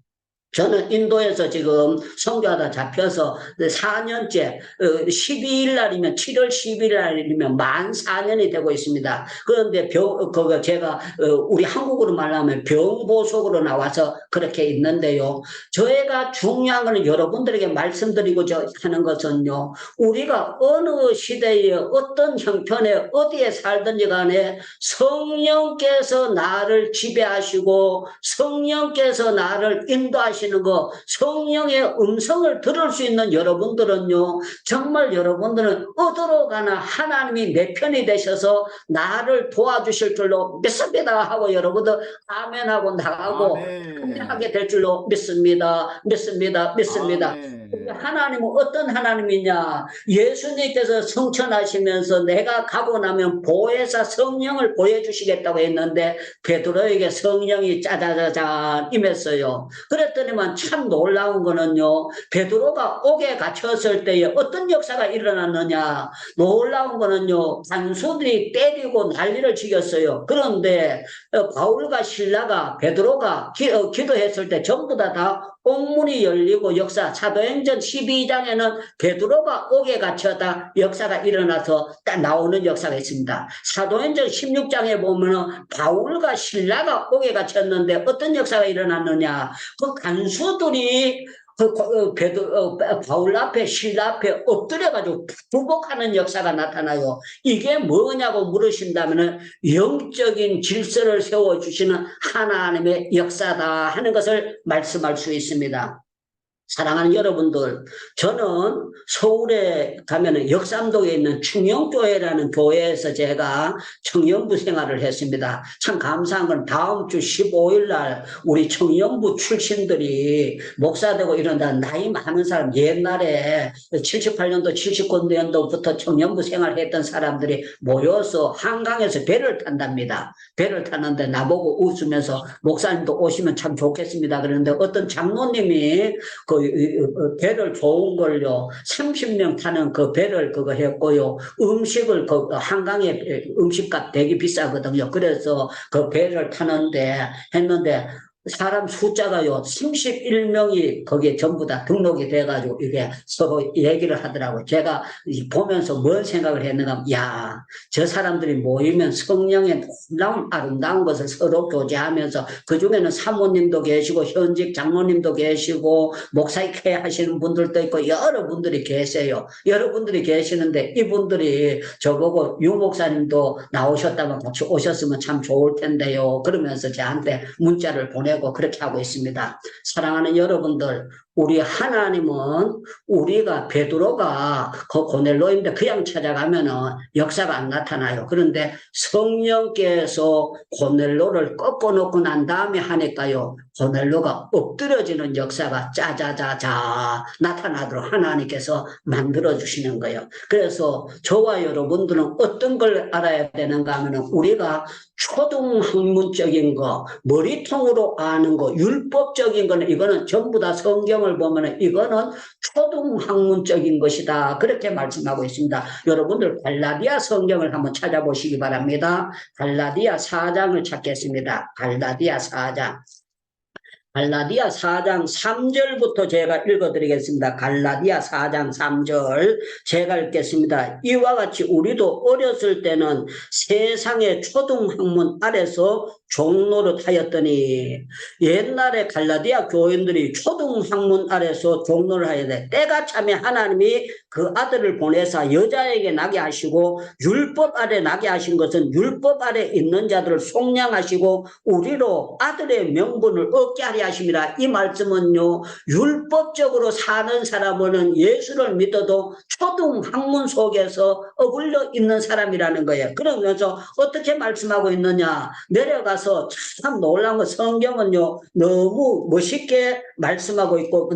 저는 인도에서 지금 선교하다 잡혀서 4년째, 12일 날이면, 7월 12일 날이면 만 4년이 되고 있습니다. 그런데 그거 제가, 우리 한국으로 말하면 병보속으로 나와서 그렇게 있는데요. 저희가 중요한 거는 여러분들에게 말씀드리고자 하는 것은요, 우리가 어느 시대에 어떤 형편에 어디에 살든지 간에 성령께서 나를 지배하시고 성령께서 나를 인도하시는 거, 성령의 음성을 들을 수 있는 여러분들은요, 정말 여러분들은 어디로 가나 하나님이 내 편이 되셔서 나를 도와주실 줄로 믿습니다 하고 여러분들 아멘하고 나가고 하게 될 줄로 믿습니다. 하나님은 어떤 하나님이냐? 예수님께서 성천하시면서 내가 가고 나면 보혜사 성령을 보여주시겠다고 했는데 베드로에게 성령이 짜자자잔 임했어요. 그랬더니만 참 놀라운 거는요, 베드로가 옥에 갇혔을 때에 어떤 역사가 일어났느냐? 놀라운 거는요, 간수들이 때리고 난리를 치겠어요. 그런데 바울과 실라가 베드로가 기도했을 때 전부 다 옥문이 열리고 역사, 사도행전 12장에는 베드로가 옥에 갇혔다 역사가 일어나서 딱 나오는 역사가 있습니다. 사도행전 16장에 보면은 바울과 실라가 옥에 갇혔는데 어떤 역사가 일어났느냐? 그 간수들이 바울 앞에 실라 앞에 엎드려가지고 부복하는 역사가 나타나요. 이게 뭐냐고 물으신다면은 영적인 질서를 세워주시는 하나님의 역사다 하는 것을 말씀할 수 있습니다. 사랑하는 여러분들, 저는 서울에 가면은 역삼동에 있는 충영교회라는 교회에서 제가 청년부 생활을 했습니다. 참 감사한 건 다음 주 15일 날 우리 청년부 출신들이 목사되고 이런다 나이 많은 사람, 옛날에 78년도 79년도부터 청년부 생활했던 사람들이 모여서 한강에서 배를 탄답니다. 배를 타는데 나보고 웃으면서 목사님도 오시면 참 좋겠습니다. 그런데 어떤 장로님이 배를 좋은 걸요, 30명 타는 그 배를 그거 했고요, 음식을 한강에 음식값 되게 비싸거든요. 그래서 그 배를 타는데 했는데 사람 숫자가요 31명이 거기에 전부 다 등록이 돼가지고 이게 서로 얘기를 하더라고요. 제가 보면서 뭔 생각을 했는가, 야, 저 사람들이 모이면 성령의 놀라운 아름다운 것을 서로 교제하면서 그 중에는 사모님도 계시고 현직 장로님도 계시고 목사익회 하시는 분들도 있고 여러분들이 계세요. 여러분들이 계시는데 이분들이 저보고 유 목사님도 나오셨다면 같이 오셨으면 참 좋을 텐데요. 그러면서 저한테 문자를 보내고 그렇게 하고 있습니다. 사랑하는 여러분들, 우리 하나님은 우리가 베드로가 그 고넬로인데 그냥 찾아가면은 역사가 안 나타나요. 그런데 성령께서 고넬로를 꺾어놓고 난 다음에 하니까요, 고넬로가 엎드려지는 역사가 짜자자자 나타나도록 하나님께서 만들어주시는 거예요. 그래서 저와 여러분들은 어떤 걸 알아야 되는가 하면은 우리가 초등학문적인 거, 머리통으로 아는 거, 율법적인 거는 이거는 전부 다 성경을 보면은 이거는 초등학문적인 것이다. 그렇게 말씀하고 있습니다. 여러분들 갈라디아 성경을 한번 찾아보시기 바랍니다. 갈라디아 4장을 찾겠습니다. 갈라디아 4장. 갈라디아 4장 3절부터 제가 읽어드리겠습니다. 갈라디아 4장 3절 제가 읽겠습니다. 이와 같이 우리도 어렸을 때는 세상의 초등학문 아래서 종노릇 하였더니, 옛날에 갈라디아 교인들이 초등학문 아래서 종노를 하여야 돼. 때가 차면 하나님이 그 아들을 보내사 여자에게 나게 하시고 율법 아래 나게 하신 것은 율법 아래 있는 자들을 속량하시고 우리로 아들의 명분을 얻게 하려 하십니다. 이 말씀은요, 율법적으로 사는 사람은 예수를 믿어도 초등학문 속에서 어울려 있는 사람이라는 거예요. 그러면서 어떻게 말씀하고 있느냐, 내려가서 참 놀라운 거, 성경은요 너무 멋있게 말씀하고 있고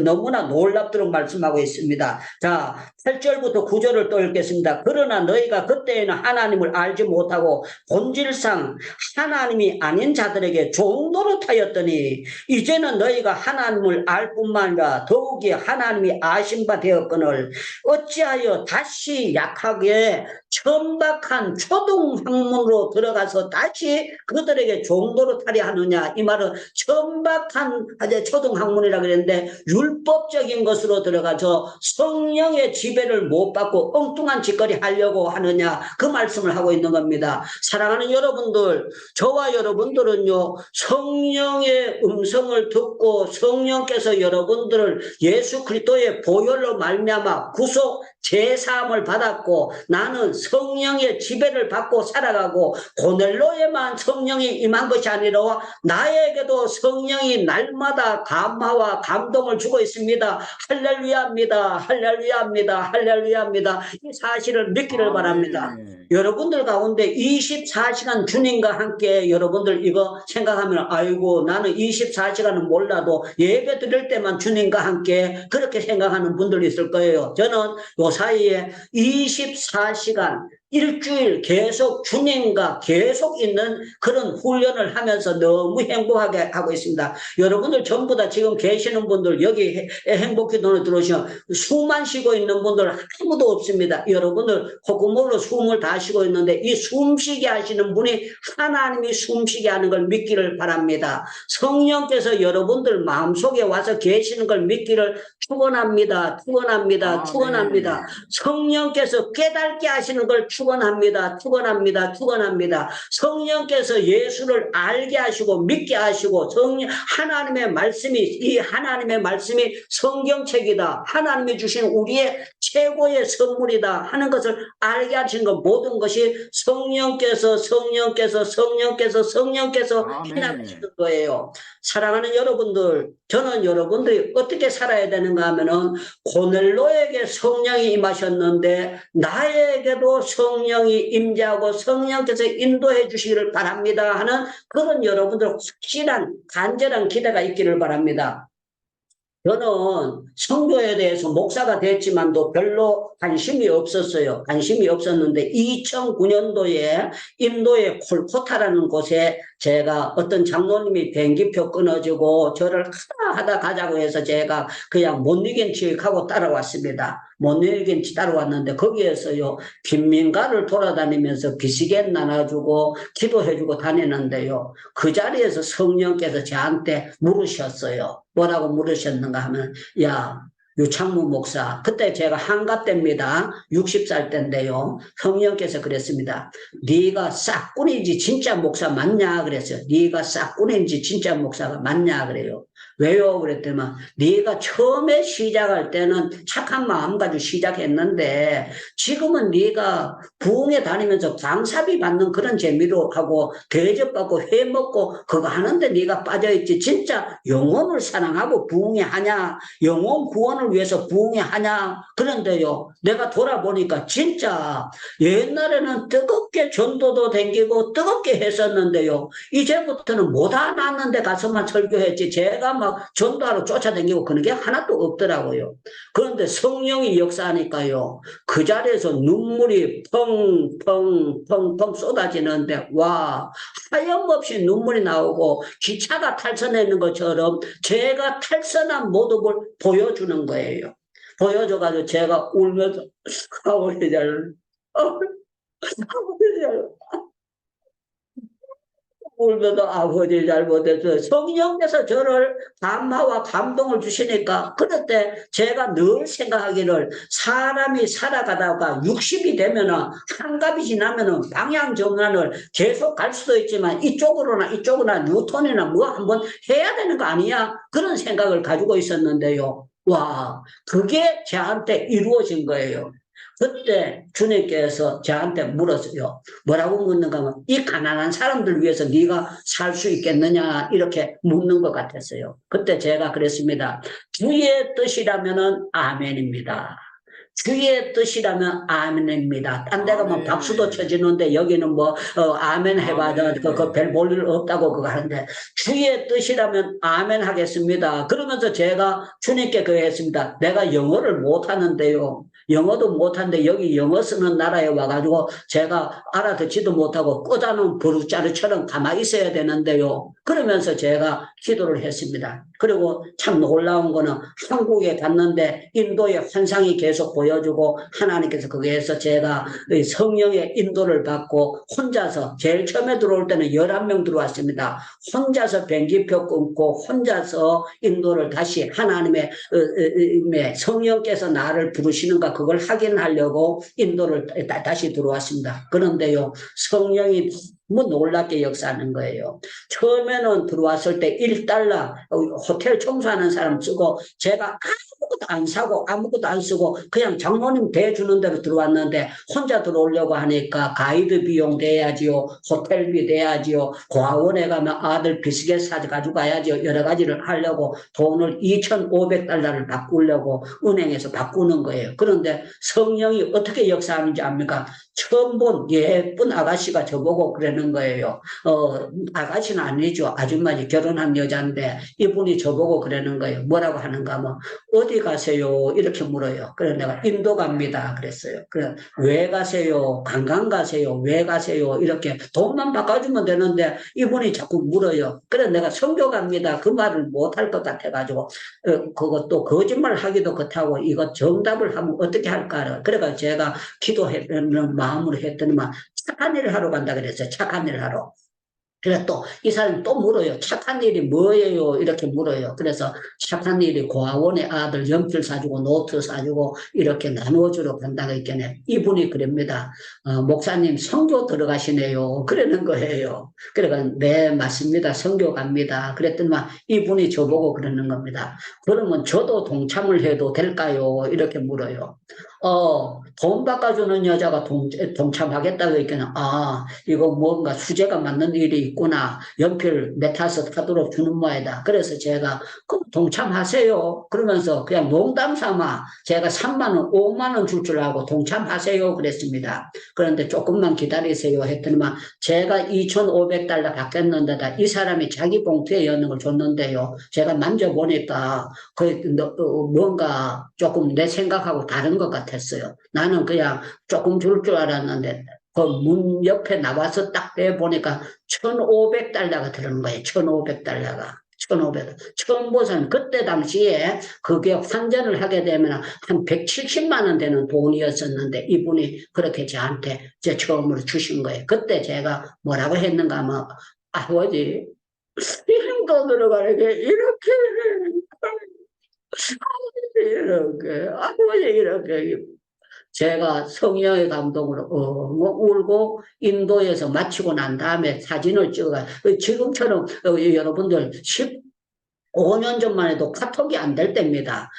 너무나 놀랍도록 말씀하고 있습니다. 자, 8절부터 9절을 또 읽겠습니다. 그러나 너희가 그때에는 하나님을 알지 못하고 본질상 하나님이 아닌 자들에게 종노릇하였더니 이제는 너희가 하나님을 알 뿐만 아니라 더욱이 하나님이 아신 바 되었거늘 어찌하여 다시 약하게 천박한 초등학문으로 들어가서 다시 그들에게 종노릇하려 하느냐. 이 말은 천박한 초등학문이라 그랬는데 율법적인 것으로 들어가서 성령의 지배를 못 받고 엉뚱한 짓거리 하려고 하느냐, 그 말씀을 하고 있는 겁니다. 사랑하는 여러분들, 저와 여러분들은요, 성령의 음성을 듣고 성령께서 여러분들을 예수 그리스도의 보혈로 말미암아 구속 제사함을 받았고, 나는 성령의 지배를 받고 살아가고, 고넬로에만 성령이 임한 것이 아니라 나에게도 성령이 날마다 감화와 감동을 주고 있습니다. 할렐루야입니다. 할렐루야입니다. 할렐루야입니다. 이 사실을 믿기를 바랍니다. 여러분들 가운데 24시간 주님과 함께 여러분들 이거 생각하면, 아이고 나는 24시간은 몰라도 예배 드릴 때만 주님과 함께, 그렇게 생각하는 분들이 있을 거예요. 저는 요 사이에 24시간 일주일 계속 주님과 계속 있는 그런 훈련을 하면서 너무 행복하게 하고 있습니다. 여러분들 전부 다 지금 계시는 분들, 여기 행복기도에 들어오시면 숨만 쉬고 있는 분들 아무도 없습니다. 여러분들 콧구멍으로 숨을 다 쉬고 있는데, 이 숨쉬게 하시는 분이 하나님이 숨쉬게 하는 걸 믿기를 바랍니다. 성령께서 여러분들 마음속에 와서 계시는 걸 믿기를 축원합니다. 축원합니다. 축원합니다. 성령께서 깨닫게 하시는 걸 축원합니다. 축원합니다. 축원합니다. 성령께서 예수를 알게 하시고 믿게 하시고, 하나님의 말씀이, 이 하나님의 말씀이 성경책이다, 하나님이 주신 우리의 최고의 선물이다 하는 것을 알게 하신 것, 모든 것이 성령께서 해나가시는 거예요. 사랑하는 여러분들, 저는 여러분들이 어떻게 살아야 되는가 하면은, 고넬로에게 성령이 임하셨는데 나에게도 성령이 임재하고 성령께서 인도해 주시기를 바랍니다 하는 그런 여러분들 확실한 간절한 기대가 있기를 바랍니다. 저는 선교에 대해서 목사가 됐지만도 별로 관심이 없었어요. 관심이 없었는데 2009년도에 인도의 콜코타라는 곳에 제가 어떤 장로님이 비행기표 끊어지고 저를 하다 가자고 해서 제가 그냥 못 이긴 척 하고 따라왔습니다. 못 이긴 척 따라왔는데, 거기에서요 빈민가를 돌아다니면서 비시겐 나눠주고 기도해주고 다니는데요, 그 자리에서 성령께서 저한테 물으셨어요. 뭐라고 물으셨는가 하면, 야 유창무 목사, 그때 제가 한갑 때입니다. 60살 때인데요, 성령께서 그랬습니다. 네가 싹꾼인지 진짜 목사 맞냐 그랬어요. 네가 싹꾼인지 진짜 목사가 맞냐 그래요. 왜요? 그랬더니 네가 처음에 시작할 때는 착한 마음 가지고 시작했는데 지금은 네가 부흥회 다니면서 강사비 받는 그런 재미로 하고 대접받고 회 먹고 그거 하는데 네가 빠져있지, 진짜 영혼을 사랑하고 부흥회 하냐, 영혼 구원을 위해서 부흥회 하냐. 그런데요, 내가 돌아보니까 진짜 옛날에는 뜨겁게 전도도 댕기고 뜨겁게 했었는데요, 이제부터는 못 하는 데 가서만 설교했지 제가 막 전도하러 쫓아다니고 그런 게 하나도 없더라고요. 그런데 성령이 역사하니까요, 그 자리에서 눈물이 펑펑 쏟아지는데, 와, 하염없이 눈물이 나오고 기차가 탈선하는 것처럼 제가 탈선한 모습을 보여주는 거예요. 보여줘가지고 제가 울면서 아버지 잘 울면서 아버지 잘못했어요. 성령께서 저를 감화와 감동을 주시니까, 그럴 때 제가 늘 생각하기를, 사람이 살아가다가 60이 되면은, 한갑이 지나면은 방향 전환을 계속 갈 수도 있지만 이쪽으로나 뉴턴이나 뭐 한번 해야 되는 거 아니야? 그런 생각을 가지고 있었는데요, 와, 그게 저한테 이루어진 거예요. 그때 주님께서 저한테 물었어요. 뭐라고 묻는가 하면, 이 가난한 사람들 위해서 네가 살 수 있겠느냐, 이렇게 묻는 것 같았어요. 그때 제가 그랬습니다. 주의 뜻이라면 아멘입니다. 주의 뜻이라면 아멘입니다. 딴 데 가면 박수도 쳐지는데 여기는 뭐 아멘 해봐도 별 볼 일 없다고 그거 하는데, 주의 뜻이라면 아멘 하겠습니다. 그러면서 제가 주님께 그거 했습니다. 내가 영어를 못하는데요, 영어도 못하는데 여기 영어 쓰는 나라에 와가지고 제가 알아듣지도 못하고 끄다놓은 버루자루처럼 가만히 있어야 되는데요, 그러면서 제가 기도를 했습니다. 그리고 참 놀라운 거는 한국에 갔는데 인도의 환상이 계속 보여주고 하나님께서 거기에서 제가 성령의 인도를 받고 혼자서 제일 처음에 들어올 때는 11명 들어왔습니다. 혼자서 비행기표 끊고 혼자서 인도를 다시 하나님의 성령께서 나를 부르시는가 그걸 확인하려고 인도를 다시 들어왔습니다. 그런데요, 성령이 너무 놀랍게 역사하는 거예요. 처음에는 들어왔을 때 $1 호텔 청소하는 사람 쓰고 제가 아무것도 안 사고 아무것도 안 쓰고 그냥 장로님 대주는 대로 들어왔는데 혼자 들어오려고 하니까 가이드 비용 내야지요, 호텔비 내야지요, 고아원에 가면 아들 비스켓 사가지고 가야지요, 여러 가지를 하려고 돈을 $2,500를 바꾸려고 은행에서 바꾸는 거예요. 그런데 성령이 어떻게 역사하는지 압니까? 처음 본 예쁜 아가씨가 저보고 그러는 거예요. 아가씨는 아니죠. 아줌마지, 결혼한 여자인데 이분이 저보고 그러는 거예요. 뭐라고 하는가 하면 어디 가세요? 이렇게 물어요. 그래서 내가 인도 갑니다. 그랬어요. 그래, 왜 가세요? 관광 가세요? 왜 가세요? 이렇게 돈만 바꿔주면 되는데 이분이 자꾸 물어요. 그래서 내가 선교 갑니다. 그 말을 못할 것 같아가지고 그것도 거짓말 하기도 그렇다고 이거 정답을 하면 어떻게 할까? 그래가 제가 기도했는 마음으로 했더니만 착한 일을 하러 간다 그랬어요. 착한 일을 하러. 그래서 또 이 사람이 또 물어요. 착한 일이 뭐예요? 이렇게 물어요. 그래서 착한 일이 고아원에 아들 연필 사주고 노트 사주고 이렇게 나누어주러 간다고 했겠네. 이분이 그럽니다. 목사님 선교 들어가시네요. 그러는 거예요. 그러니까 네 맞습니다. 선교 갑니다. 그랬더니만 이분이 저보고 그러는 겁니다. 그러면 저도 동참을 해도 될까요? 이렇게 물어요. 돈 바꿔주는 여자가 동참하겠다고 했겠네. 이거 뭔가 수제가 맞는 일이 있구나. 연필 메타서 타도록 주는 모양이다. 그래서 제가 그럼 동참하세요. 그러면서 그냥 농담 삼아 제가 3만 원, 5만 원 줄 줄 알고 동참하세요. 그랬습니다. 그런데 조금만 기다리세요 했더니만 제가 $2,500 바뀌었는데다 이 사람이 자기 봉투에 넣는 걸 줬는데요. 제가 만져보니까 뭔가 조금 내 생각하고 다른 것 같았어요. 나는 그냥 조금 줄 줄 알았는데 그 문 옆에 나와서 딱 빼보니까 $1,500가 들어는 거예요. $1,500가. 1,500. 처음 보선 그때 당시에 그게 환전을 하게 되면 한 170만 원 되는 돈이었었는데 이분이 그렇게 저한테 제 처음으로 주신 거예요. 그때 제가 뭐라고 했는가 하면 아버지 힘도 들어가는 게 이렇게 아버지 이렇게 제가 성령의 감동으로 울고 인도에서 마치고 난 다음에 사진을 찍어요. 지금처럼 여러분들 15년 전만 해도 카톡이 안 될 때입니다.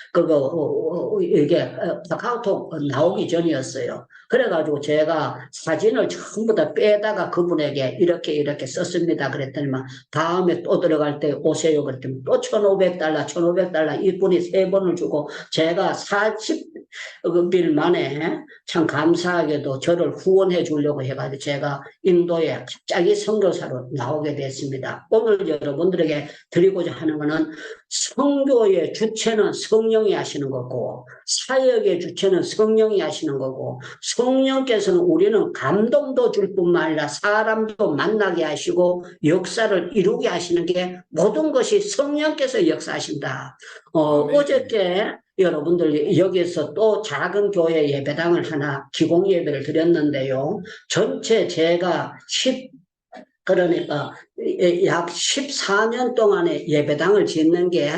이게 카카오톡 나오기 전이었어요. 그래가지고 제가 사진을 전부 다 빼다가 그분에게 이렇게 썼습니다. 그랬더니만 다음에 또 들어갈 때 오세요. 그랬더니 또 $1,500 이분이 3번을 주고 제가 40일 만에 참 감사하게도 저를 후원해 주려고 해가지고 제가 인도에 갑자기 선교사로 나오게 됐습니다. 오늘 여러분들에게 드리고자 하는 것은 선교의 주체는 성령이 하시는 거고 사역의 주체는 성령이 하시는 거고 성령께서는 우리는 감동도 줄 뿐만 아니라 사람도 만나게 하시고 역사를 이루게 하시는 게 모든 것이 성령께서 역사하신다. 어저께 여러분들 여기서 또 작은 교회 예배당을 하나 기공 예배를 드렸는데요. 전체 제가 그러니까 약 14년 동안의 예배당을 짓는 게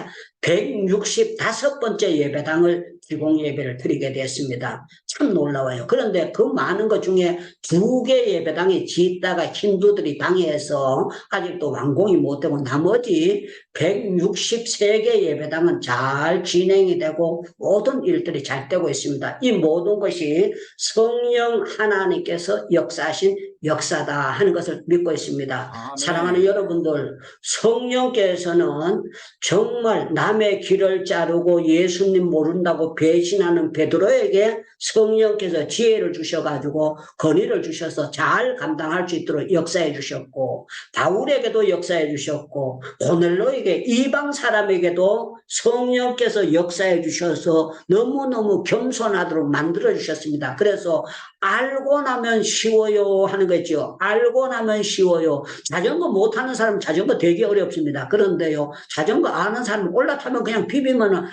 165번째 예배당을 기공 예배를 드리게 됐습니다. 참 놀라워요. 그런데 그 많은 것 중에 2개 예배당이 짓다가 힌두들이 방해해서 아직도 완공이 못되고 나머지 163개 예배당은 잘 진행이 되고 모든 일들이 잘 되고 있습니다. 이 모든 것이 성령 하나님께서 역사하신 역사다 하는 것을 믿고 있습니다. 사랑하는 여러분들, 성령께서는 정말 남의 길을 자르고 예수님 모른다고 배신하는 베드로에게 성령께서 지혜를 주셔가지고 권위를 주셔서 잘 감당할 수 있도록 역사해 주셨고, 바울에게도 역사해 주셨고, 고넬로에게 이방 사람에게도 성령께서 역사해 주셔서 너무너무 겸손하도록 만들어 주셨습니다. 그래서 알고 나면 쉬워요 하는 거죠. 알고 나면 쉬워요. 자전거 못하는 사람은 자전거 되게 어렵습니다. 그런데요, 자전거 아는 사람은 올라타면 그냥 비비면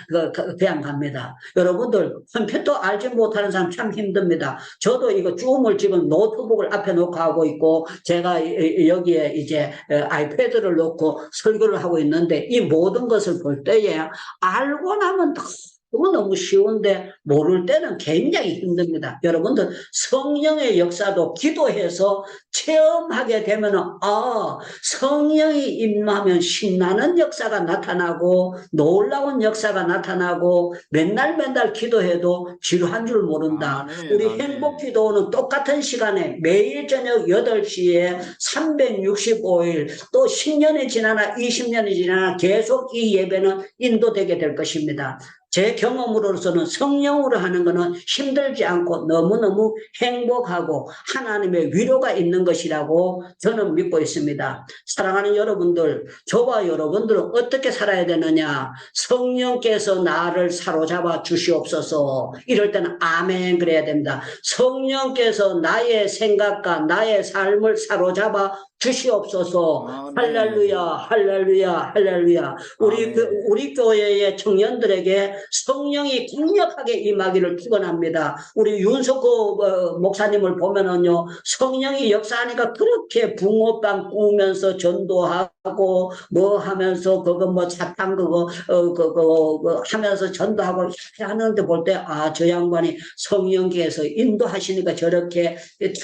그냥 갑니다. 여러분들 한편도 알지 못하는 사람 참 힘듭니다. 저도 이거 줌을 지금 노트북을 앞에 놓고 하고 있고, 제가 여기에 이제 아이패드를 놓고 설교를 하고 있는데, 이 모든 것을 볼 때에 알고 나면 너무 쉬운데 모를 때는 굉장히 힘듭니다. 여러분들 성령의 역사도 기도해서 체험하게 되면은 성령이 임하면 신나는 역사가 나타나고 놀라운 역사가 나타나고 맨날 기도해도 지루한 줄 모른다. 우리 행복기도는 똑같은 시간에 매일 저녁 8시에 365일 또 10년이 지나나 20년이 지나나 계속 이 예배는 인도되게 될 것입니다. 제 경험으로서는 성령으로 하는 것은 힘들지 않고 너무너무 행복하고 하나님의 위로가 있는 것이라고 저는 믿고 있습니다. 사랑하는 여러분들, 저와 여러분들은 어떻게 살아야 되느냐? 성령께서 나를 사로잡아 주시옵소서. 이럴 때는 아멘 그래야 됩니다. 성령께서 나의 생각과 나의 삶을 사로잡아 주시옵소서. 할렐루야, 할렐루야, 할렐루야. 우리 교회의 청년들에게 성령이 강력하게 임하기를 축원합니다. 우리 윤석호 목사님을 보면은요, 성령이 역사하니까 그렇게 붕어빵 구우면서 전도하고 뭐 하면서 사탕 하면서 전도하고 이렇게 하는데 볼 때 저 양반이 성령께서 인도하시니까 저렇게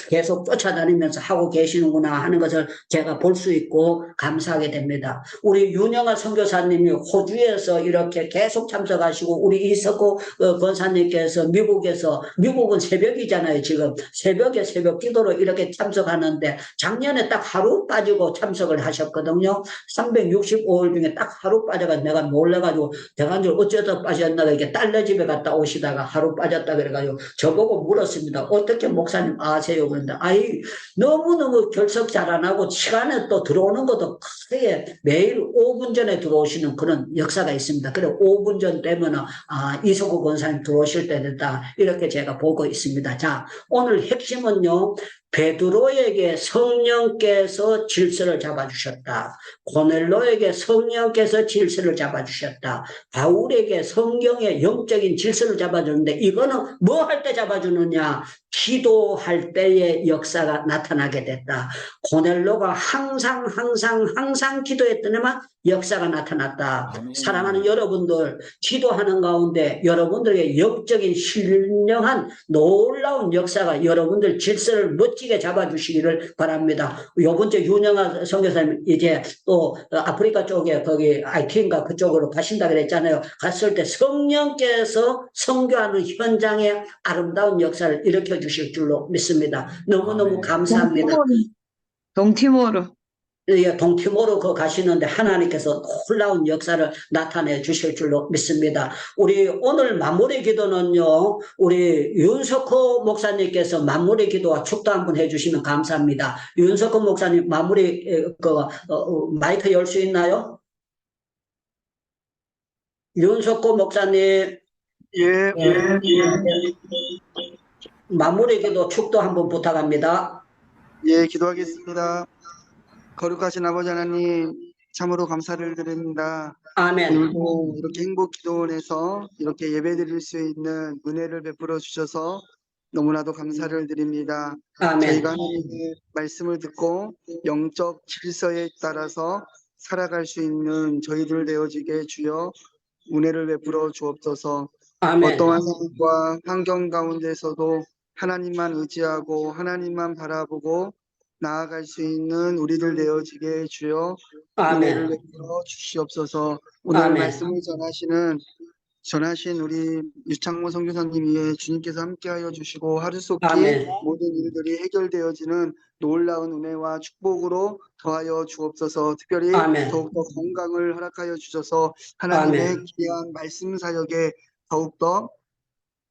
계속 쫓아다니면서 하고 계시는구나 하는 것을 제가 볼 수 있고 감사하게 됩니다. 우리 윤영아 선교사님이 호주에서 이렇게 계속 참석하시고, 우리 이석호 권사님께서 미국은 새벽이잖아요. 지금 새벽에 새벽 기도로 이렇게 참석하는데 작년에 딱 하루 빠지고 참석을 하셨거든요. 365일 중에 딱 하루 빠져가지고 내가 놀래가지고 대관절 어쩌다 빠졌나 이렇게 딸네 집에 갔다 오시다가 하루 빠졌다 그래가지고 저보고 물었습니다. 어떻게 목사님 아세요? 그런데 너무너무 결석 잘 안 하고 시간에 또 들어오는 것도 크게 매일 5분 전에 들어오시는 그런 역사가 있습니다. 그래 5분 전 되면 이석호 권사님 들어오실 때 됐다 이렇게 제가 보고 있습니다. 자, 오늘 핵심은요, 베드로에게 성령께서 질서를 잡아주셨다. 고넬로에게 성령께서 질서를 잡아주셨다. 바울에게 성경의 영적인 질서를 잡아주는데, 이거는 뭐 할 때 잡아주느냐? 기도할 때의 역사가 나타나게 됐다. 고넬로가 항상 기도했더니만 역사가 나타났다. 사랑하는 여러분들, 기도하는 가운데 여러분들에게 영적인 신령한 놀라운 역사가 여러분들 질서를 멋지게 잡아주시기를 바랍니다. 요번 주 윤영아 선교사님 이제 또 아프리카 쪽에 거기 IT인가 그쪽으로 가신다 그랬잖아요. 갔을 때 성령께서 선교하는 현장에 아름다운 역사를 일으켜 주실 줄로 믿습니다. 너무너무 감사합니다. 동티모르. 예, 동티모르 가시는데 하나님께서 놀라운 역사를 나타내 주실 줄로 믿습니다. 우리 오늘 마무리 기도는요, 우리 윤석호 목사님께서 마무리 기도와 축도 한번 해주시면 감사합니다. 윤석호 목사님 마무리 마이크 열 수 있나요? 윤석호 목사님. 예. 마무리 기도 축도 한번 부탁합니다. 예, 기도하겠습니다. 거룩하신 아버지 하나님, 참으로 감사를 드립니다. 아멘. 오늘도 이렇게 행복기도원에서 이렇게 예배드릴 수 있는 은혜를 베풀어 주셔서 너무나도 감사를 드립니다. 아멘. 저희가 하나님의 말씀을 듣고 영적 질서에 따라서 살아갈 수 있는 저희들 되어지게 주여 은혜를 베풀어 주옵소서. 아멘. 어떠한 상황과 환경 가운데서도 하나님만 의지하고 하나님만 바라보고 나아갈 수 있는 우리들 되어지게 주여 은혜를 아멘. 베풀어 주시옵소서. 오늘 아멘. 말씀을 전하신 우리 유창모 선교사님 위에 주님께서 함께하여 주시고 하루속히 아멘. 모든 일들이 해결되어지는 놀라운 은혜와 축복으로 더하여 주옵소서. 특별히 아멘. 더욱더 건강을 허락하여 주셔서 하나님의 아멘. 귀한 말씀 사역에 더욱더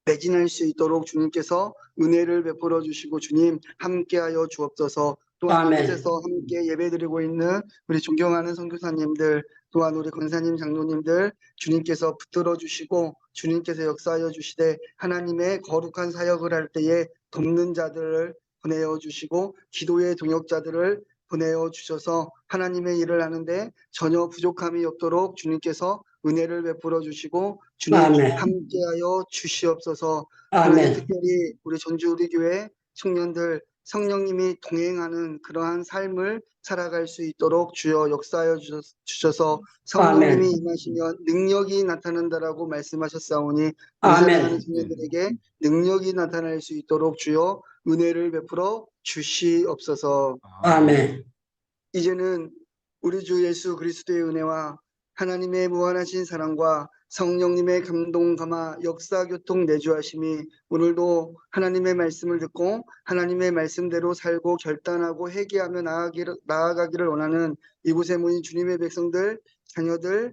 매진할 수 있도록 주님께서 은혜를 베풀어 주시고 주님 함께하여 주옵소서. 또한 아멘. 이곳에서 함께 예배드리고 있는 우리 존경하는 선교사님들, 또한 우리 권사님, 장로님들 주님께서 붙들어 주시고 주님께서 역사하여 주시되 하나님의 거룩한 사역을 할 때에 돕는 자들을 보내어 주시고 기도의 동역자들을 보내어 주셔서 하나님의 일을 하는데 전혀 부족함이 없도록 주님께서 은혜를 베풀어 주시고 주님 아멘. 함께하여 주시옵소서. 아멘. 그래서 특별히 우리 전주 우리 교회 청년들 성령님이 동행하는 그러한 삶을 살아갈 수 있도록 주여 역사하여 주셔서 성령님이 아멘. 임하시면 능력이 나타난다라고 말씀하셨사오니 아멘. 사랑하는 청년들에게 능력이 나타날 수 있도록 주여 은혜를 베풀어 주시옵소서. 아멘. 이제는 우리 주 예수 그리스도의 은혜와 하나님의 무한하신 사랑과 성령님의 감동 감화 역사 교통 내주하심이 오늘도 하나님의 말씀을 듣고 하나님의 말씀대로 살고 결단하고 회개하며 나아가기를 원하는 이곳에 모인 주님의 백성들 자녀들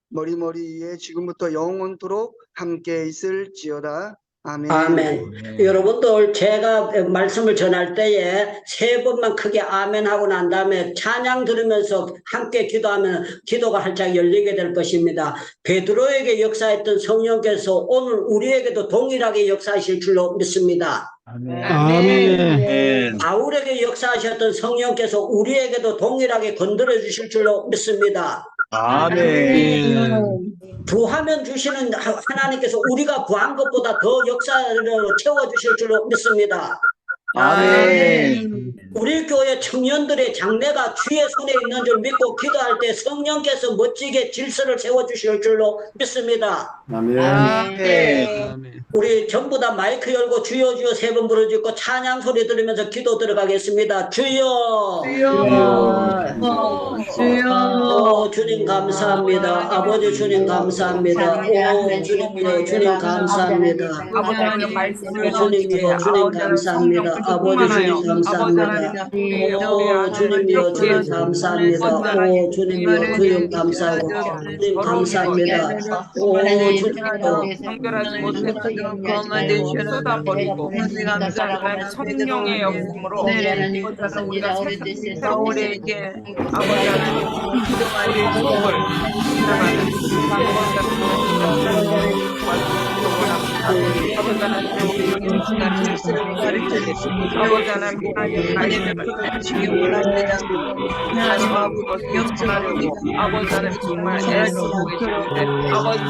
머리머리 위에 지금부터 영원토록 함께 있을지어다. 아멘. 아멘. 여러분들 제가 말씀을 전할 때에 3번만 크게 아멘 하고 난 다음에 찬양 들으면서 함께 기도하면 기도가 활짝 열리게 될 것입니다. 베드로에게 역사했던 성령께서 오늘 우리에게도 동일하게 역사하실 줄로 믿습니다. 아멘. 바울에게 역사하셨던 성령께서 우리에게도 동일하게 건드려 주실 줄로 믿습니다. 아멘. 구하면 주시는 하나님께서 우리가 구한 것보다 더 역사로 채워주실 줄로 믿습니다. 아멘. 우리 교회 청년들의 장래가 주의 손에 있는 줄 믿고 기도할 때 성령께서 멋지게 질서를 세워주실 줄로 믿습니다. 아멘. 우리 전부 다 마이크 열고 주여 주여 3번 부르짖고 찬양 소리 들으면서 기도 들어가겠습니다. 주여 오 주님 감사합니다. 아버지 주님 감사합니다. 오 주님이여 주님 감사합니다. 주님이여 주님 감사합니다. 아버지 주님 감사합니다. 오 주님이여 주님 감사합니다. 오 주님이여 주님 감사하고 주님 감사합니다. 오 주님이여 성결하지 못했던 그것만 쏟아버리고 감사하는 성령의 역음으로 아버지는 우리가 세월에게 아버지 하나님 그동안의 속을 아버지 하나님 우리 시간 질서를 가르쳐주시고 아버지 하나님 하나님을 부탁하시기 원합니다. 하나님 앞으로 영접하려고 아버지 하나님 정말 애쓰고 계시는데 아버지